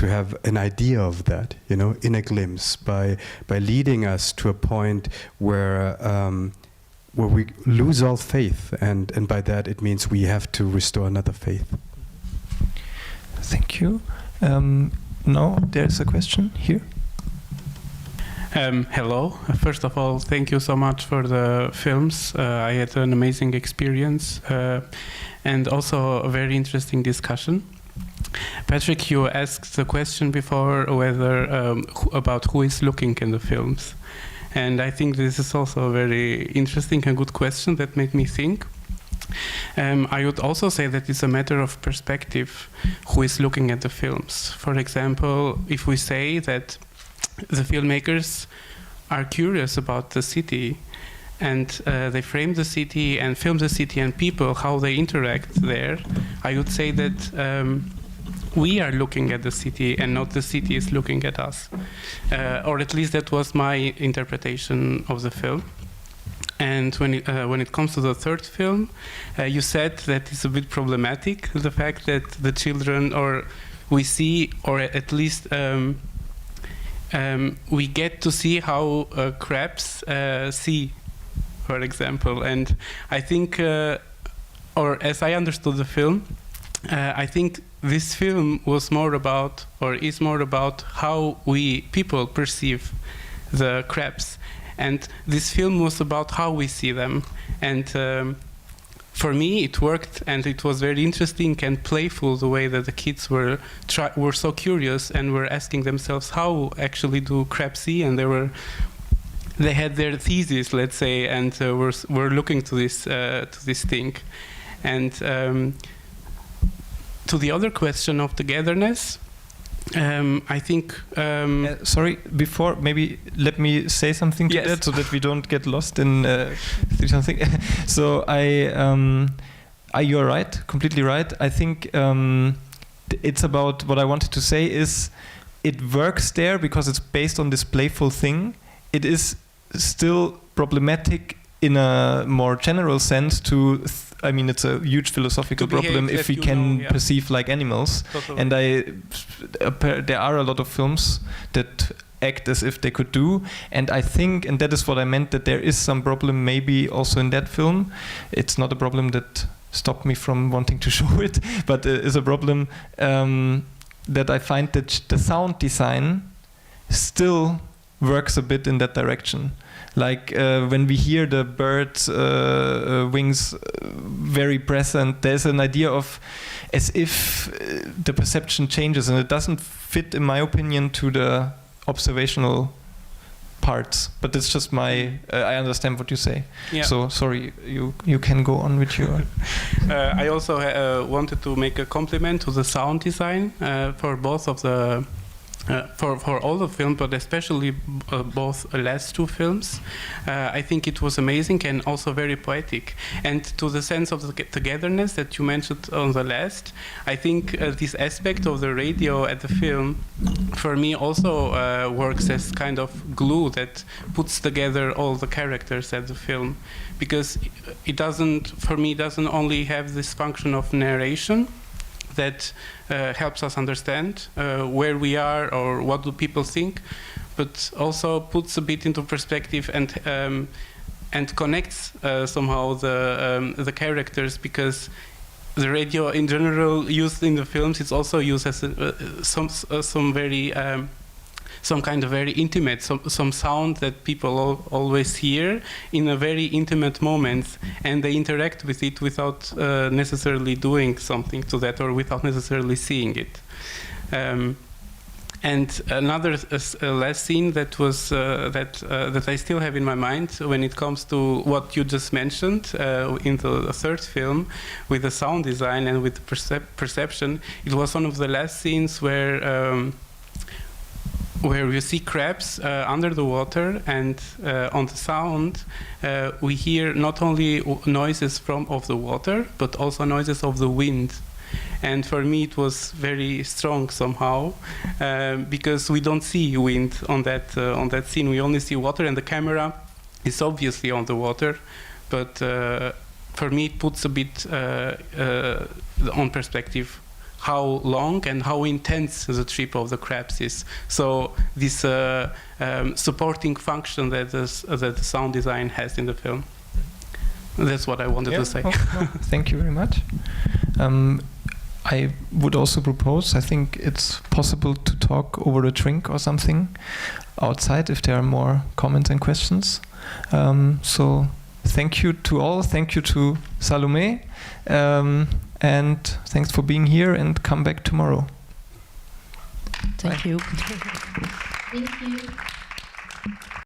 have an idea of that, in a glimpse, by leading us to a point where we lose all faith, and by that it means we have to restore another faith. Thank you. now there's a question here. Hello. First of all, thank you so much for the films. I had an amazing experience and also a very interesting discussion. Patrick, you asked the question before whether about who is looking in the films. And I think this is also a very interesting and good question that made me think. I would also say that it's a matter of perspective who is looking at the films. For example, if we say that the filmmakers are curious about the city and they frame the city and film the city and people, how they interact there, I would say that we are looking at the city and not the city is looking at us. Or at least that was my interpretation of the film. And when it comes to the third film, you said that it's a bit problematic, the fact that the children, or we see, or at least we get to see how crabs see, for example. And I think, or as I understood the film, I think this film was more about, or is more about, how we people perceive the crabs. And this film was about how we see them. And for me, it worked, and it was very interesting and playful the way that the kids were so curious and were asking themselves how actually do crabs see, and they had their thesis, let's say, and were looking to this thing. And to the other question of togetherness, I think... sorry, before, maybe let me say something to that so that we don't get lost in something. So you're right, completely right. I think it's about, what I wanted to say is, it works there because it's based on this playful thing. It is still problematic in a more general sense to... I mean, it's a huge philosophical problem if we can perceive like animals. Totally. And there are a lot of films that act as if they could do. And I think, and that is what I meant, that there is some problem maybe also in that film. It's not a problem that stopped me from wanting to show it, but it is a problem that I find that the sound design still works a bit in that direction. Like when we hear the bird's wings very present, there's an idea of as if the perception changes, and it doesn't fit, in my opinion, to the observational parts. But it's just my, I understand what you say. Yeah. So sorry, you can go on with your... I also wanted to make a compliment to the sound design for both of the for all the films, but especially both last two films. I think it was amazing and also very poetic. And to the sense of the togetherness that you mentioned on the last, I think this aspect of the radio at the film, for me, also works as kind of glue that puts together all the characters at the film. Because it doesn't, for me, doesn't only have this function of narration that helps us understand where we are or what do people think, but also puts a bit into perspective and connects somehow the characters, because the radio in general used in the films is also used as some kind of very intimate, some sound that people always hear in a very intimate moment, and they interact with it without necessarily doing something to that or without necessarily seeing it. And another last scene that was that I still have in my mind when it comes to what you just mentioned in the third film with the sound design and with the perception. It was one of the last scenes where you see crabs under the water, and on the sound we hear not only noises of the water, but also noises of the wind. And for me it was very strong somehow, because we don't see wind on that scene. We only see water, and the camera is obviously on the water, but for me it puts a bit on perspective how long and how intense the trip of the crabs is. So this supporting function that the sound design has in the film. That's what I wanted to say. Thank you very much. I would also propose, I think it's possible to talk over a drink or something outside if there are more comments and questions. So thank you to all, thank you to Salomé, and thanks for being here, and come back tomorrow. Thank you. Thank you.